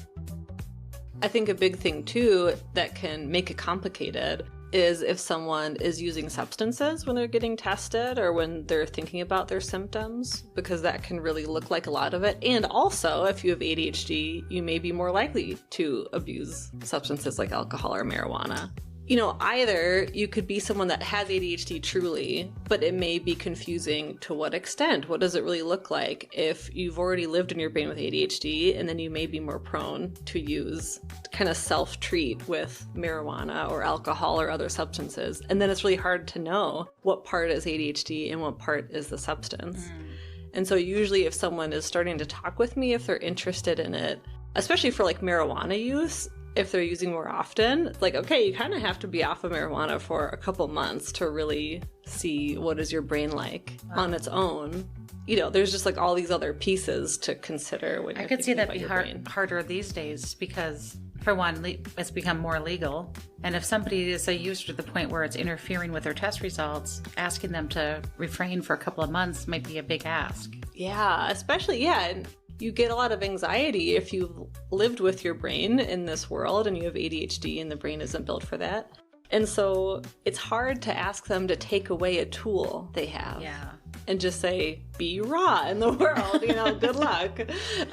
I think a big thing too that can make it complicated is if someone is using substances when they're getting tested or when they're thinking about their symptoms, because that can really look like a lot of it. And also, if you have ADHD, you may be more likely to abuse substances like alcohol or marijuana. Either you could be someone that has ADHD truly, but it may be confusing to what extent. What does it really look like if you've already lived in your brain with ADHD, and then you may be more prone to use, kind of self-treat with marijuana or alcohol or other substances. And then it's really hard to know what part is ADHD and what part is the substance. And so usually if someone is starting to talk with me, if they're interested in it, especially for like marijuana use, if they're using more often, it's like, okay, you kind of have to be off of marijuana for a couple months to really see what is your brain like on its own. There's just like all these other pieces to consider when you're I could see that thinking be about your brain. harder these days because, for one, it's become more legal. And if somebody is a user to the point where it's interfering with their test results, asking them to refrain for a couple of months might be a big ask. Yeah, especially, and you get a lot of anxiety if you've lived with your brain in this world and you have ADHD and the brain isn't built for that. And so it's hard to ask them to take away a tool they have. Yeah. And just say, be raw in the world, good luck.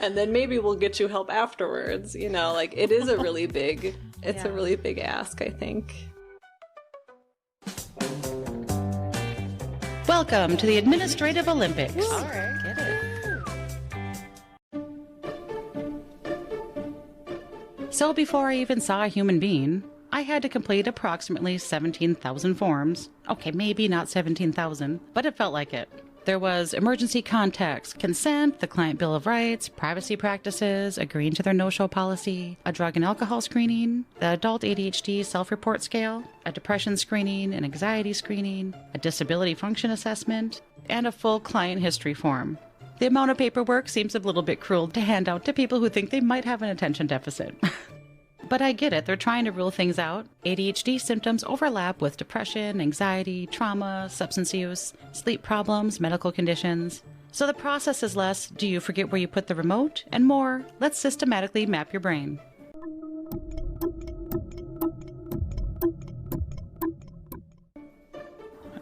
And then maybe we'll get you help afterwards. It is a really big, a really big ask, I think. Welcome to the Administrative Olympics. Woo. All right, get it. So before I even saw a human being, I had to complete approximately 17,000 forms. Okay, maybe not 17,000, but it felt like it. There was emergency contacts, consent, the client bill of rights, privacy practices, agreeing to their no-show policy, a drug and alcohol screening, the adult ADHD self-report scale, a depression screening, an anxiety screening, a disability function assessment, and a full client history form. The amount of paperwork seems a little bit cruel to hand out to people who think they might have an attention deficit. But I get it, they're trying to rule things out. ADHD symptoms overlap with depression, anxiety, trauma, substance use, sleep problems, medical conditions. So the process is less, do you forget where you put the remote? And more, let's systematically map your brain.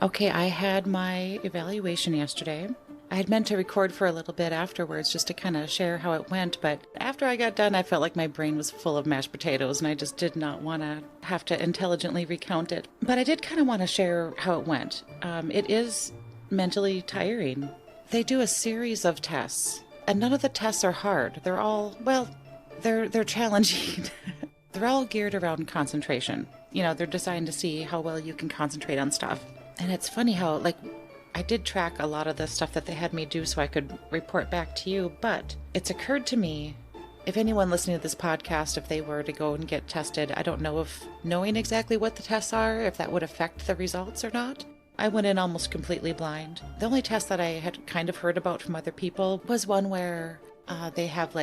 Okay, I had my evaluation yesterday. I had meant to record for a little bit afterwards just to kind of share how it went, but after I got done, I felt like my brain was full of mashed potatoes and I just did not want to have to intelligently recount it. But I did kind of want to share how it went. It is mentally tiring. They do a series of tests, and none of the tests are hard. They're all, they're challenging. They're all geared around concentration. They're designed to see how well you can concentrate on stuff. And it's funny how, I did track a lot of the stuff that they had me do so I could report back to you, but it's occurred to me, if anyone listening to this podcast, if they were to go and get tested, I don't know if knowing exactly what the tests are, if that would affect the results or not. I went in almost completely blind. The only test that I had kind of heard about from other people was one where they have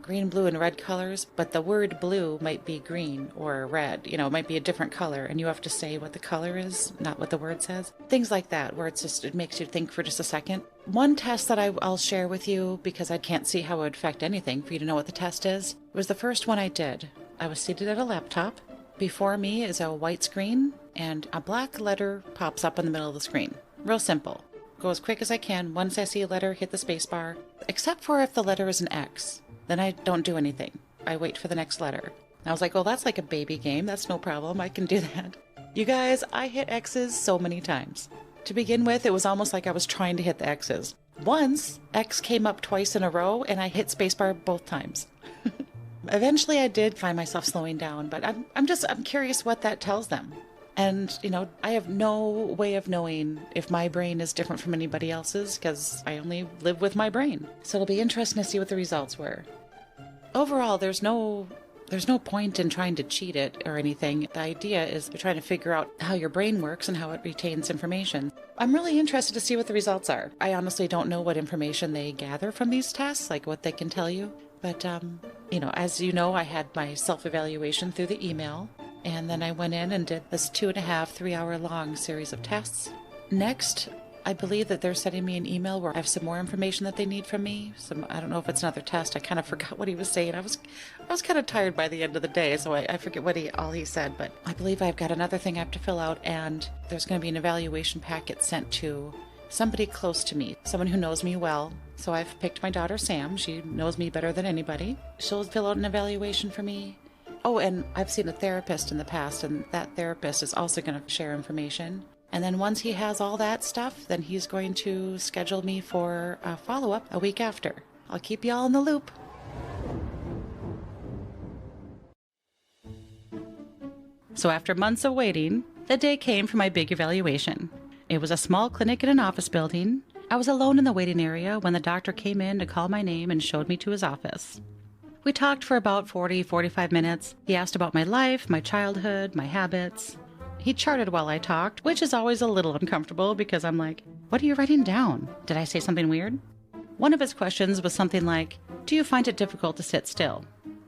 green, blue, and red colors, but the word blue might be green or red. It might be a different color, and you have to say what the color is, not what the word says. Things like that, where it makes you think for just a second. One test that I'll share with you, because I can't see how it would affect anything for you to know what the test is, was the first one I did. I was seated at a laptop. Before me is a white screen, and a black letter pops up in the middle of the screen. Real simple. Go as quick as I can. Once I see a letter, hit the space bar. Except for if the letter is an X. Then I don't do anything. I wait for the next letter. I was like, oh, that's like a baby game. That's no problem. I can do that. You guys, I hit X's so many times. To begin with, it was almost like I was trying to hit the X's. Once, X came up twice in a row, and I hit spacebar both times. Eventually, I did find myself slowing down, but I'm curious what that tells them. And, I have no way of knowing if my brain is different from anybody else's because I only live with my brain. So it'll be interesting to see what the results were. Overall, there's no point in trying to cheat it or anything. The idea is trying to figure out how your brain works and how it retains information. I'm really interested to see what the results are. I honestly don't know what information they gather from these tests, like what they can tell you. But, as you know, I had my self-evaluation through the email. And then I went in and did this 2.5, 3-hour long series of tests. Next, I believe that they're sending me an email where I have some more information that they need from me. I don't know if it's another test. I kind of forgot what he was saying. I was kind of tired by the end of the day, so I forget all he said. But I believe I've got another thing I have to fill out, and there's going to be an evaluation packet sent to somebody close to me, someone who knows me well. So I've picked my daughter, Sam. She knows me better than anybody. She'll fill out an evaluation for me. Oh, and I've seen a therapist in the past, and that therapist is also going to share information. And then once he has all that stuff, then he's going to schedule me for a follow-up a week after. I'll keep you all in the loop. So after months of waiting, the day came for my big evaluation. It was a small clinic in an office building. I was alone in the waiting area when the doctor came in to call my name and showed me to his office. We talked for about 45 minutes. He asked about my life, my childhood, my habits. He charted while I talked, which is always a little uncomfortable because I'm like, what are you writing down? Did I say something weird? One of his questions was something like, do you find it difficult to sit still?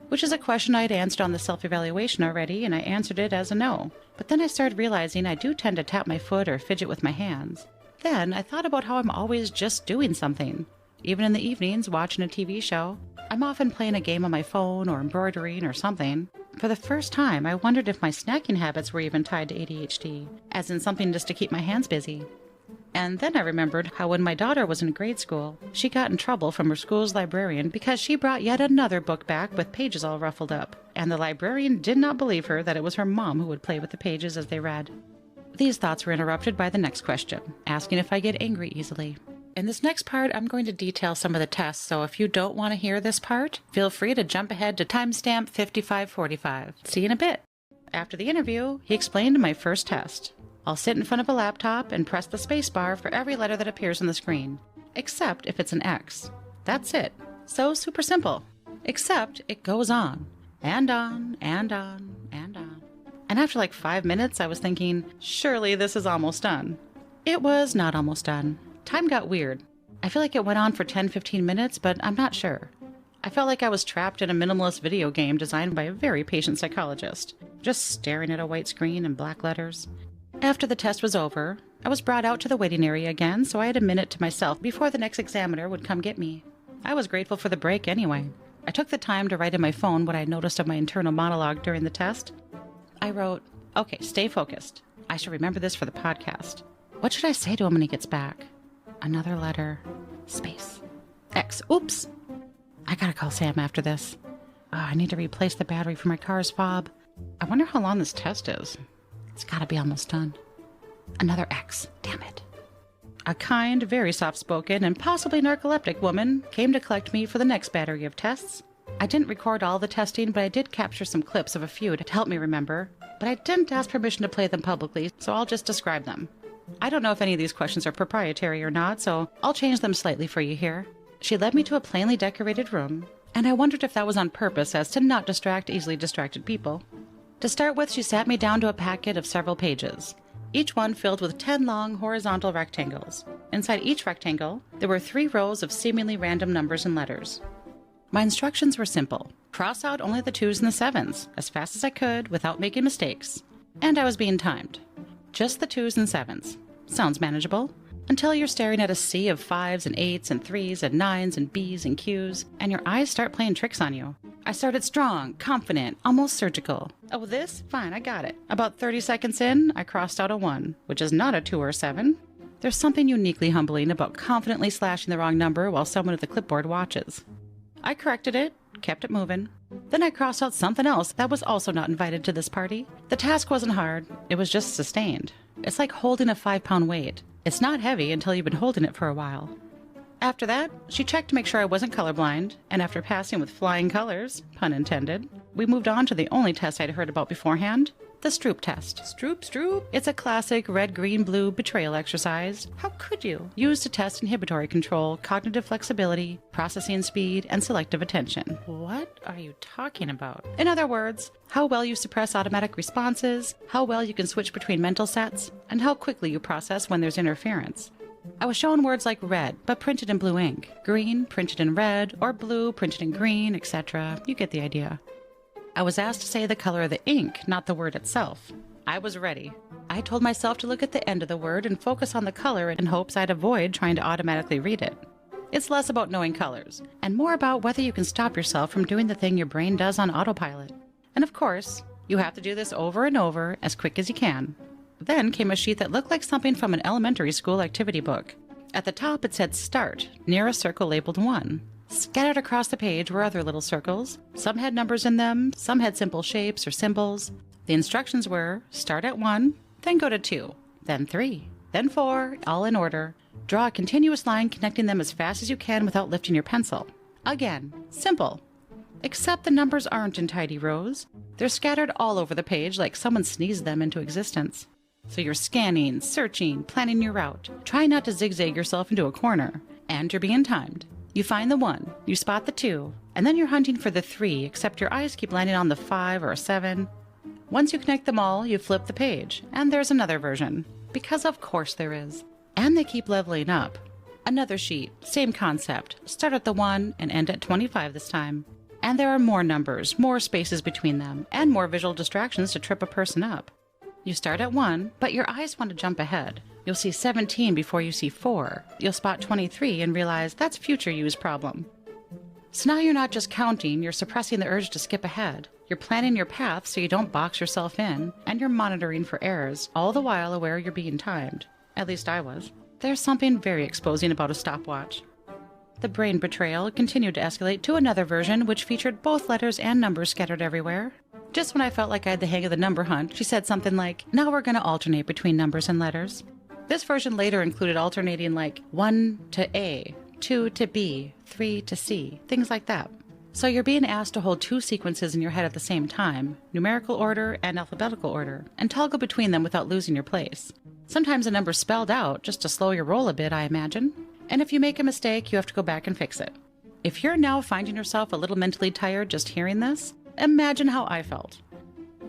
Which is a question I had answered on the self-evaluation already, and I answered it as a no. But then I started realizing I do tend to tap my foot or fidget with my hands. Then I thought about how I'm always just doing something. Even in the evenings, watching a TV show, I'm often playing a game on my phone or embroidering or something. For the first time, I wondered if my snacking habits were even tied to ADHD, as in something just to keep my hands busy. And then I remembered how when my daughter was in grade school, she got in trouble from her school's librarian because she brought yet another book back with pages all ruffled up, and the librarian did not believe her that it was her mom who would play with the pages as they read. These thoughts were interrupted by the next question, asking if I get angry easily. In this next part, I'm going to detail some of the tests, so if you don't want to hear this part, feel free to jump ahead to timestamp 5545. See you in a bit. After the interview, he explained my first test. I'll sit in front of a laptop and press the space bar for every letter that appears on the screen, except if it's an X. That's it. So super simple. Except it goes on, and on, and on, and on. And after like 5 minutes, I was thinking, surely this is almost done. It was not almost done. Time got weird. I feel like it went on for 10-15 minutes, but I'm not sure. I felt like I was trapped in a minimalist video game designed by a very patient psychologist, just staring at a white screen and black letters. After the test was over, I was brought out to the waiting area again, so I had a minute to myself before the next examiner would come get me. I was grateful for the break anyway. I took the time to write in my phone what I noticed of my internal monologue during the test. I wrote, okay, stay focused. I should remember this for the podcast. What should I say to him when he gets back? Another letter. Space. X. Oops. I gotta call Sam after this. Oh, I need to replace the battery for my car's fob. I wonder how long this test is. It's gotta be almost done. Another X. Damn it. A kind, very soft-spoken, and possibly narcoleptic woman came to collect me for the next battery of tests. I didn't record all the testing, but I did capture some clips of a few to help me remember. But I didn't ask permission to play them publicly, so I'll just describe them. I don't know if any of these questions are proprietary or not, so I'll change them slightly for you here. She led me to a plainly decorated room, and I wondered if that was on purpose as to not distract easily distracted people. To start with, she sat me down to a packet of several pages, each one filled with 10 long horizontal rectangles. Inside each rectangle, there were 3 rows of seemingly random numbers and letters. My instructions were simple. Cross out only the 2s and the 7s, as fast as I could without making mistakes. And I was being timed. Just the 2s and 7s. Sounds manageable. Until you're staring at a sea of 5s and 8s and 3s and 9s and Bs and Qs, and your eyes start playing tricks on you. I started strong, confident, almost surgical. Oh, this? Fine, I got it. About 30 seconds in, I crossed out a 1, which is not a 2 or a 7. There's something uniquely humbling about confidently slashing the wrong number while someone at the clipboard watches. I corrected it, kept it moving. Then I crossed out something else that was also not invited to this party. The task wasn't hard, it was just sustained. It's like holding a 5-pound weight. It's not heavy until you've been holding it for a while. After that, she checked to make sure I wasn't colorblind, and after passing with flying colors, pun intended, we moved on to the only test I'd heard about beforehand, the Stroop test. Stroop? It's a classic red, green, blue betrayal exercise. How could you? Used to test inhibitory control, cognitive flexibility, processing speed, and selective attention. What are you talking about? In other words, how well you suppress automatic responses, how well you can switch between mental sets, and how quickly you process when there's interference. I was shown words like red, but printed in blue ink, green, printed in red, or blue, printed in green, etc. You get the idea. I was asked to say the color of the ink, not the word itself. I was ready. I told myself to look at the end of the word and focus on the color in hopes I'd avoid trying to automatically read it. It's less about knowing colors, and more about whether you can stop yourself from doing the thing your brain does on autopilot. And of course, you have to do this over and over as quick as you can. Then came a sheet that looked like something from an elementary school activity book. At the top it said START, near a circle labeled 1. Scattered across the page were other little circles. Some had numbers in them, some had simple shapes or symbols. The instructions were, start at 1, then go to 2, then 3, then 4, all in order. Draw a continuous line connecting them as fast as you can without lifting your pencil. Again, simple. Except the numbers aren't in tidy rows. They're scattered all over the page like someone sneezed them into existence. So you're scanning, searching, planning your route. Try not to zigzag yourself into a corner. And you're being timed. You find the 1, you spot the 2, and then you're hunting for the 3, except your eyes keep landing on the 5 or a 7. Once you connect them all, you flip the page, and there's another version. Because of course there is. And they keep leveling up. Another sheet, same concept. Start at the 1 and end at 25 this time. And there are more numbers, more spaces between them, and more visual distractions to trip a person up. You start at 1, but your eyes want to jump ahead. You'll see 17 before you see 4. You'll spot 23 and realize that's future you's problem. So now you're not just counting, you're suppressing the urge to skip ahead. You're planning your path so you don't box yourself in, and you're monitoring for errors, all the while aware you're being timed. At least I was. There's something very exposing about a stopwatch. The brain betrayal continued to escalate to another version which featured both letters and numbers scattered everywhere. Just when I felt like I had the hang of the number hunt, she said something like, now we're going to alternate between numbers and letters. This version later included alternating like 1 to A, 2 to B, 3 to C, things like that. So you're being asked to hold 2 sequences in your head at the same time, numerical order and alphabetical order, and toggle between them without losing your place. Sometimes a number's spelled out just to slow your roll a bit, I imagine. And if you make a mistake, you have to go back and fix it. If you're now finding yourself a little mentally tired just hearing this, imagine how I felt.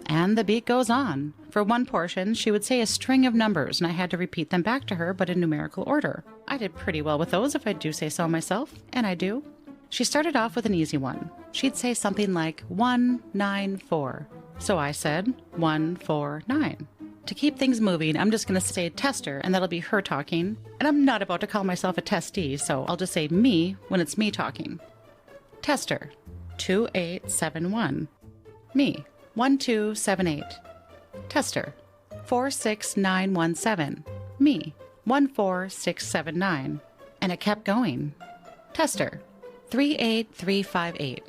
And the beat goes on. For one portion, she would say a string of numbers, and I had to repeat them back to her, but in numerical order. I did pretty well with those, if I do say so myself, and I do. She started off with an easy one. She'd say something like 194. So I said 149. To keep things moving, I'm just going to say tester, and that'll be her talking. And I'm not about to call myself a testee, so I'll just say me when it's me talking. Tester, 2871. Me, 1278. Tester, 46917. Me, 14679. And it kept going. Tester, 38358.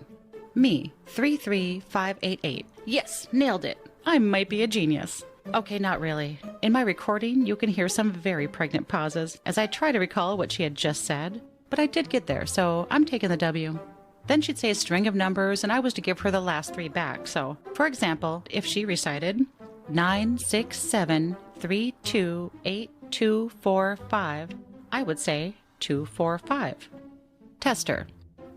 Me, 33588. Yes, nailed it. I might be a genius. Okay, not really. In my recording, you can hear some very pregnant pauses as I try to recall what she had just said, but I did get there, so I'm taking the W. Then she'd say a string of numbers, and I was to give her the last 3 back. So, for example, if she recited 967328245, I would say 245. Tester,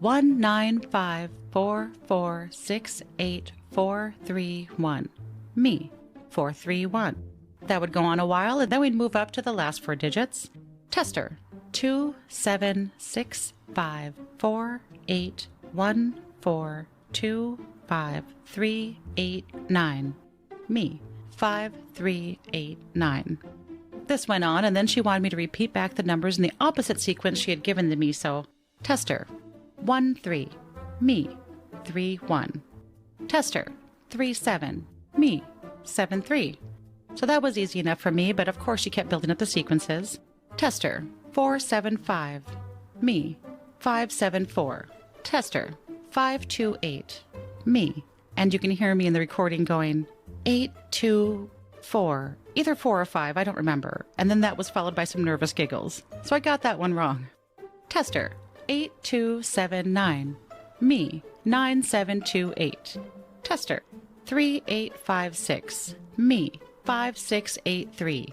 195446841. Me, 431. That would go on a while, and then we'd move up to the last 4 digits. Tester, 2765481425389. Me, 5389. This went on, and then she wanted me to repeat back the numbers in the opposite sequence she had given to me, so tester, 13. Me, 31. Tester, 37. Me, 73. So that was easy enough for me, but of course she kept building up the sequences. Tester, 475. Me, 574. Tester, 528. Me. And you can hear me in the recording going, 824. Either 4 or 5, I don't remember. And then that was followed by some nervous giggles. So I got that one wrong. Tester, 8279. Me, 9728. Tester, 3856. Me, 5683.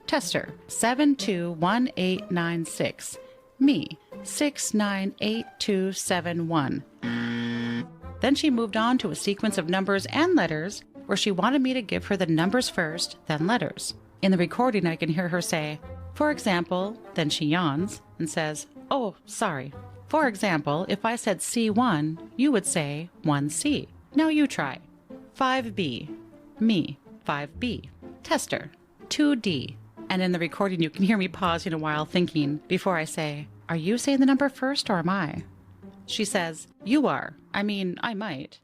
Tester, 721896. Me, 698271. Then she moved on to a sequence of numbers and letters where she wanted me to give her the numbers first, then letters. In the recording, I can hear her say, for example, then she yawns and says, oh, sorry. For example, if I said C1, you would say 1C. Now you try. 5B. Me, 5B. Tester, 2D. And in the recording, you can hear me pausing a while thinking before I say, are you saying the number first or am I? She says, you are. I mean, I might.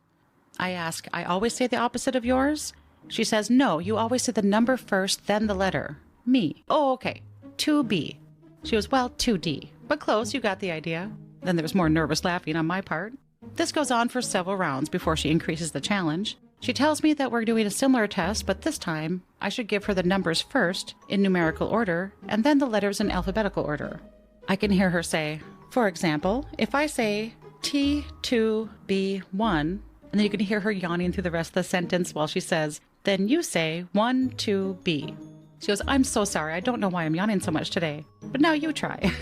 I ask, I always say the opposite of yours? She says, no, you always say the number first, then the letter. Me. Oh, okay. 2B. She was, well, 2D. But close, you got the idea. Then there was more nervous laughing on my part. This goes on for several rounds before she increases the challenge. She tells me that we're doing a similar test, but this time I should give her the numbers first, in numerical order, and then the letters in alphabetical order. I can hear her say, for example, if I say T2B1, and then you can hear her yawning through the rest of the sentence while she says, then you say 1, 2B. She goes, I'm so sorry, I don't know why I'm yawning so much today, but now you try.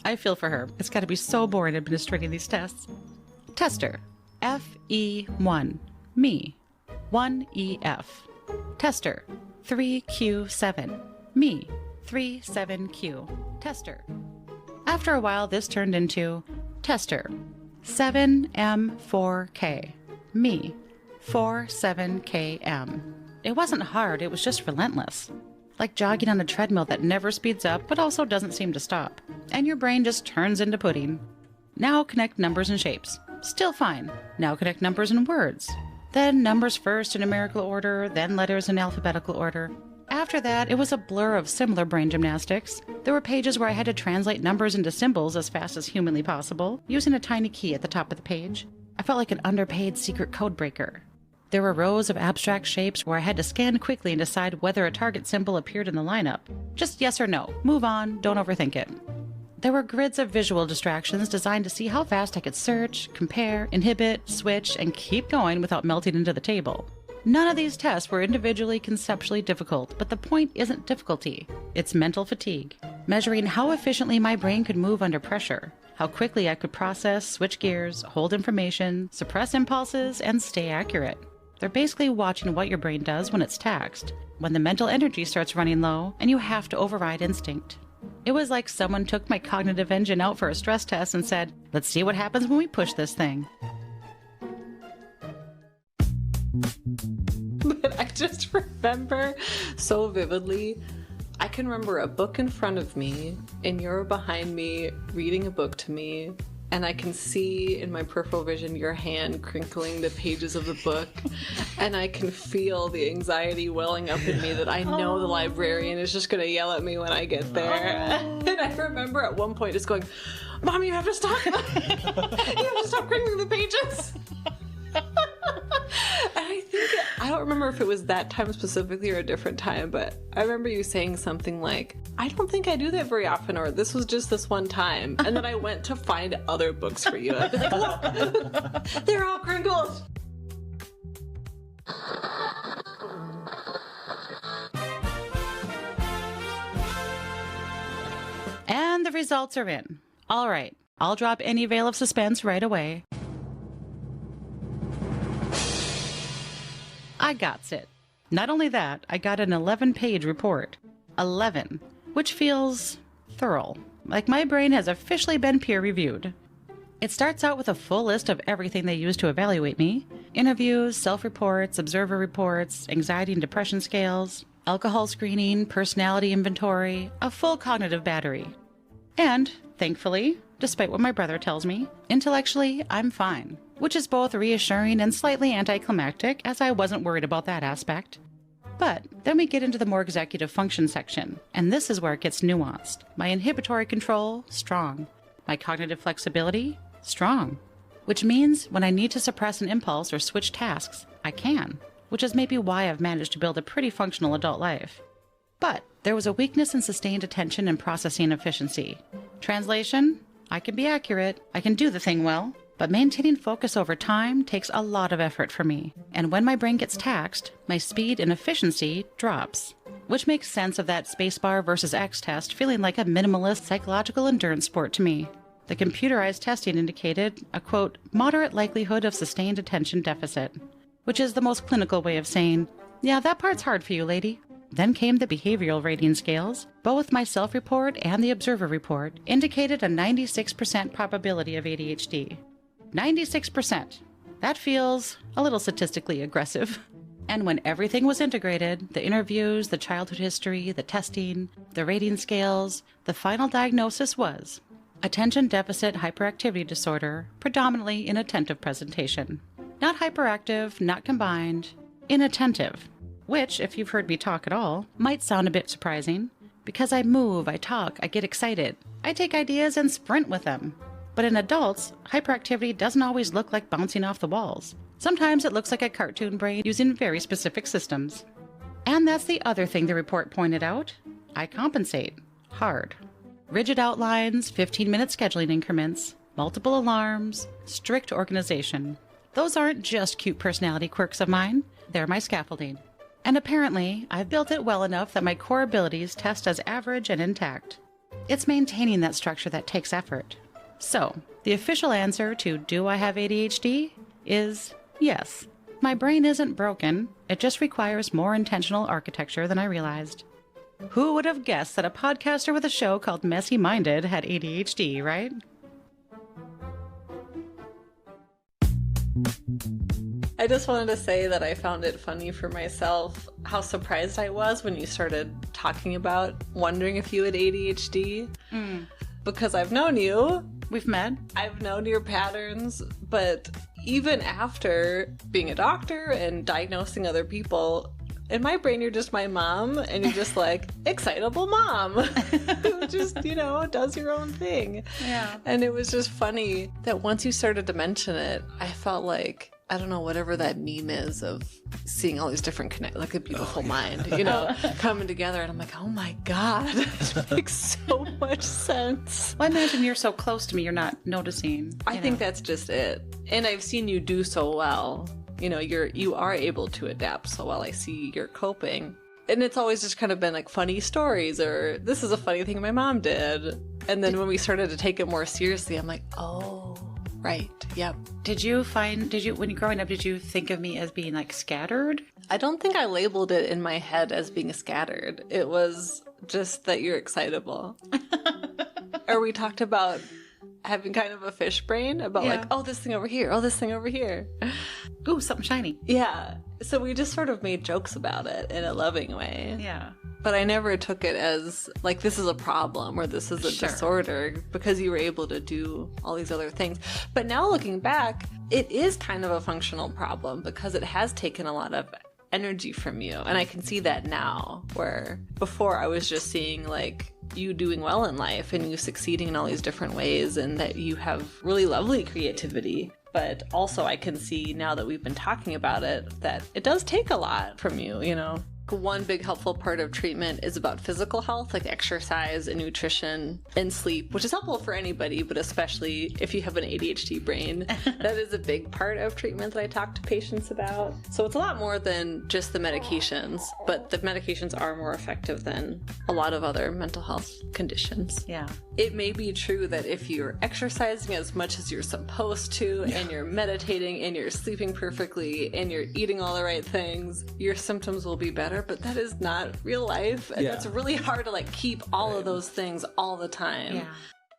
I feel for her. It's got to be so boring administrating these tests. Tester. FE1. Me. 1EF. Tester. 3Q7. Me. 37Q. Tester. After a while, this turned into Tester. 7M4K. Me. 47KM. It wasn't hard, it was just relentless. Like jogging on a treadmill that never speeds up but also doesn't seem to stop. And your brain just turns into pudding. Now connect numbers and shapes. Still fine. Now connect numbers and words. Then numbers first in numerical order, then letters in alphabetical order. After that, it was a blur of similar brain gymnastics. There were pages where I had to translate numbers into symbols as fast as humanly possible, using a tiny key at the top of the page. I felt like an underpaid secret code breaker. There were rows of abstract shapes where I had to scan quickly and decide whether a target symbol appeared in the lineup. Just yes or no. Move on, don't overthink it. There were grids of visual distractions designed to see how fast I could search, compare, inhibit, switch, and keep going without melting into the table. None of these tests were individually conceptually difficult, but the point isn't difficulty. It's mental fatigue, measuring how efficiently my brain could move under pressure, how quickly I could process, switch gears, hold information, suppress impulses, and stay accurate. They're basically watching what your brain does when it's taxed, when the mental energy starts running low and you have to override instinct. It was like someone took my cognitive engine out for a stress test and said, let's see what happens when we push this thing. But I just remember so vividly, I can remember a book in front of me and you're behind me reading a book to me, and I can see in my peripheral vision your hand crinkling the pages of the book, and I can feel the anxiety welling up in me that I know the librarian is just going to yell at me when I get there. And I remember at one point just going, Mom, you have to stop. You have to stop crinkling the pages. I don't remember if it was that time specifically or a different time, but I remember you saying something like, I don't think I do that very often, or this was just this one time. And then I went to find other books for you. I'd be like, look, they're all crinkled. And the results are in. All right, I'll drop any veil of suspense right away. I got it. Not only that, I got an 11-page report. 11, which feels thorough, like my brain has officially been peer-reviewed. It starts out with a full list of everything they use to evaluate me. Interviews, self-reports, observer reports, anxiety and depression scales, alcohol screening, personality inventory, a full cognitive battery. And, thankfully, despite what my brother tells me, intellectually, I'm fine. Which is both reassuring and slightly anticlimactic, as I wasn't worried about that aspect. But then we get into the more executive function section, and this is where it gets nuanced. My inhibitory control, strong. My cognitive flexibility, strong. Which means when I need to suppress an impulse or switch tasks, I can. Which is maybe why I've managed to build a pretty functional adult life. But there was a weakness in sustained attention and processing efficiency. Translation, I can be accurate, I can do the thing well, but maintaining focus over time takes a lot of effort for me. And when my brain gets taxed, my speed and efficiency drops. Which makes sense of that spacebar versus X test feeling like a minimalist psychological endurance sport to me. The computerized testing indicated a, quote, moderate likelihood of sustained attention deficit, which is the most clinical way of saying, yeah, that part's hard for you, lady. Then came the behavioral rating scales. Both my self-report and the observer report indicated a 96% probability of ADHD. 96%. That feels a little statistically aggressive. And when everything was integrated, the interviews, the childhood history, the testing, the rating scales, the final diagnosis was attention deficit hyperactivity disorder, predominantly inattentive presentation. Not hyperactive, not combined, inattentive. Which, if you've heard me talk at all, might sound a bit surprising. Because I move, I talk, I get excited. I take ideas and sprint with them. But in adults, hyperactivity doesn't always look like bouncing off the walls. Sometimes it looks like a cartoon brain using very specific systems. And that's the other thing the report pointed out. I compensate. Hard. Rigid outlines, 15-minute scheduling increments, multiple alarms, strict organization. Those aren't just cute personality quirks of mine. They're my scaffolding. And apparently, I've built it well enough that my core abilities test as average and intact. It's maintaining that structure that takes effort. So, the official answer to do I have ADHD is yes. My brain isn't broken, it just requires more intentional architecture than I realized. Who would have guessed that a podcaster with a show called Messy Minded had ADHD, right? I just wanted to say that I found it funny for myself how surprised I was when you started talking about wondering if you had ADHD. Because I've known you. We've met. I've known your patterns, but even after being a doctor and diagnosing other people, in my brain you're just my mom, and you're just like, excitable mom who just, does your own thing. Yeah. And it was just funny that once you started to mention it, I felt like, I don't know, whatever that meme is of seeing all these different like a beautiful mind, coming together. And I'm like, oh my God, it makes so much sense. Well, I imagine you're so close to me, you're not noticing. I think that's just it. And I've seen you do so well. You are able to adapt so well. I see you're coping. And it's always just kind of been like funny stories, or this is a funny thing my mom did. And then when we started to take it more seriously, I'm like, oh, right. Yep. When you're growing up, did you think of me as being like scattered? I don't think I labeled it in my head as being scattered. It was just that you're excitable. Or we talked about having kind of a fish brain about like, oh, this thing over here. Oh, this thing over here. Ooh, something shiny. Yeah. So we just sort of made jokes about it in a loving way. Yeah. But I never took it as like this is a problem or this is a disorder, because you were able to do all these other things. But now looking back, it is kind of a functional problem because it has taken a lot of energy from you. And I can see that now, where before I was just seeing like you doing well in life and you succeeding in all these different ways, and that you have really lovely creativity. But also I can see now that we've been talking about it that it does take a lot from you, One big helpful part of treatment is about physical health, like exercise and nutrition and sleep, which is helpful for anybody, but especially if you have an ADHD brain. That is a big part of treatment that I talk to patients about. So it's a lot more than just the medications, but the medications are more effective than a lot of other mental health conditions. Yeah. It may be true that if you're exercising as much as you're supposed to, and you're meditating and you're sleeping perfectly and you're eating all the right things, your symptoms will be better. But that is not real life, and it's really hard to keep all of those things all the time. Yeah.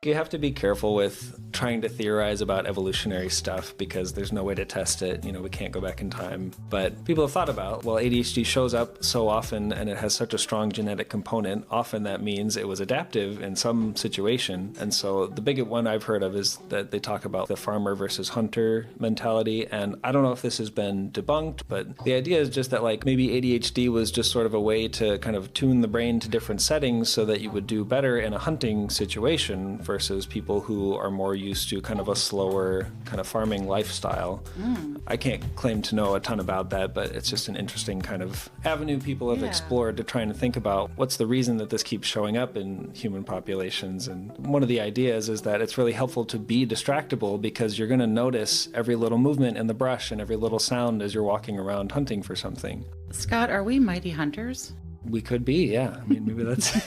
You have to be careful with trying to theorize about evolutionary stuff because there's no way to test it. We can't go back in time. But people have thought about, well, ADHD shows up so often and it has such a strong genetic component. Often that means it was adaptive in some situation. And so the big one I've heard of is that they talk about the farmer versus hunter mentality. And I don't know if this has been debunked, but the idea is just that maybe ADHD was just sort of a way to kind of tune the brain to different settings so that you would do better in a hunting situation versus people who are more used to kind of a slower kind of farming lifestyle. I can't claim to know a ton about that, but it's just an interesting kind of avenue people have explored to try and think about what's the reason that this keeps showing up in human populations. And one of the ideas is that it's really helpful to be distractible because you're going to notice every little movement in the brush and every little sound as you're walking around hunting for something. Scott, are we mighty hunters? We could be, yeah. I mean, maybe that's...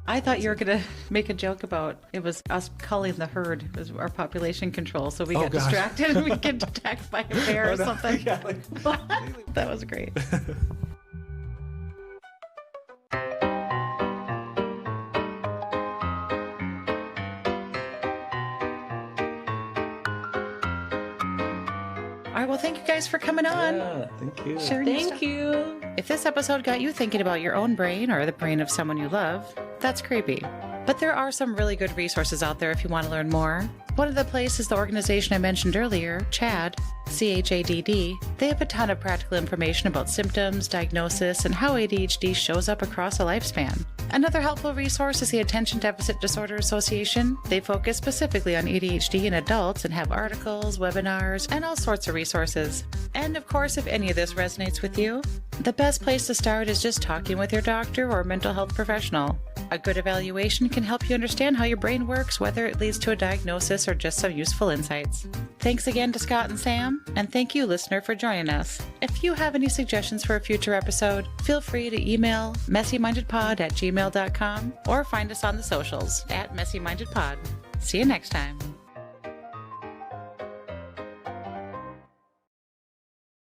I thought you were going to make a joke about it was us culling the herd. It was our population control, so we got distracted and we get attacked by a bear or something. Yeah, what? That was great. All right, well, thank you guys for coming on. Yeah, thank you. Thank you. If this episode got you thinking about your own brain or the brain of someone you love, that's creepy. But there are some really good resources out there if you want to learn more. One of the places is the organization I mentioned earlier, CHADD, CHADD. They have a ton of practical information about symptoms, diagnosis, and how ADHD shows up across a lifespan. Another helpful resource is the Attention Deficit Disorder Association. They focus specifically on ADHD in adults and have articles, webinars, and all sorts of resources. And of course, if any of this resonates with you, The best place to start is just talking with your doctor or mental health professional. A good evaluation can help you understand how your brain works, whether it leads to a diagnosis or just some useful insights. Thanks again to Scott and Sam, and thank you, listener, for joining us. If you have any suggestions for a future episode, feel free to email messymindedpod@gmail.com or find us on the socials @messymindedpod. See you next time.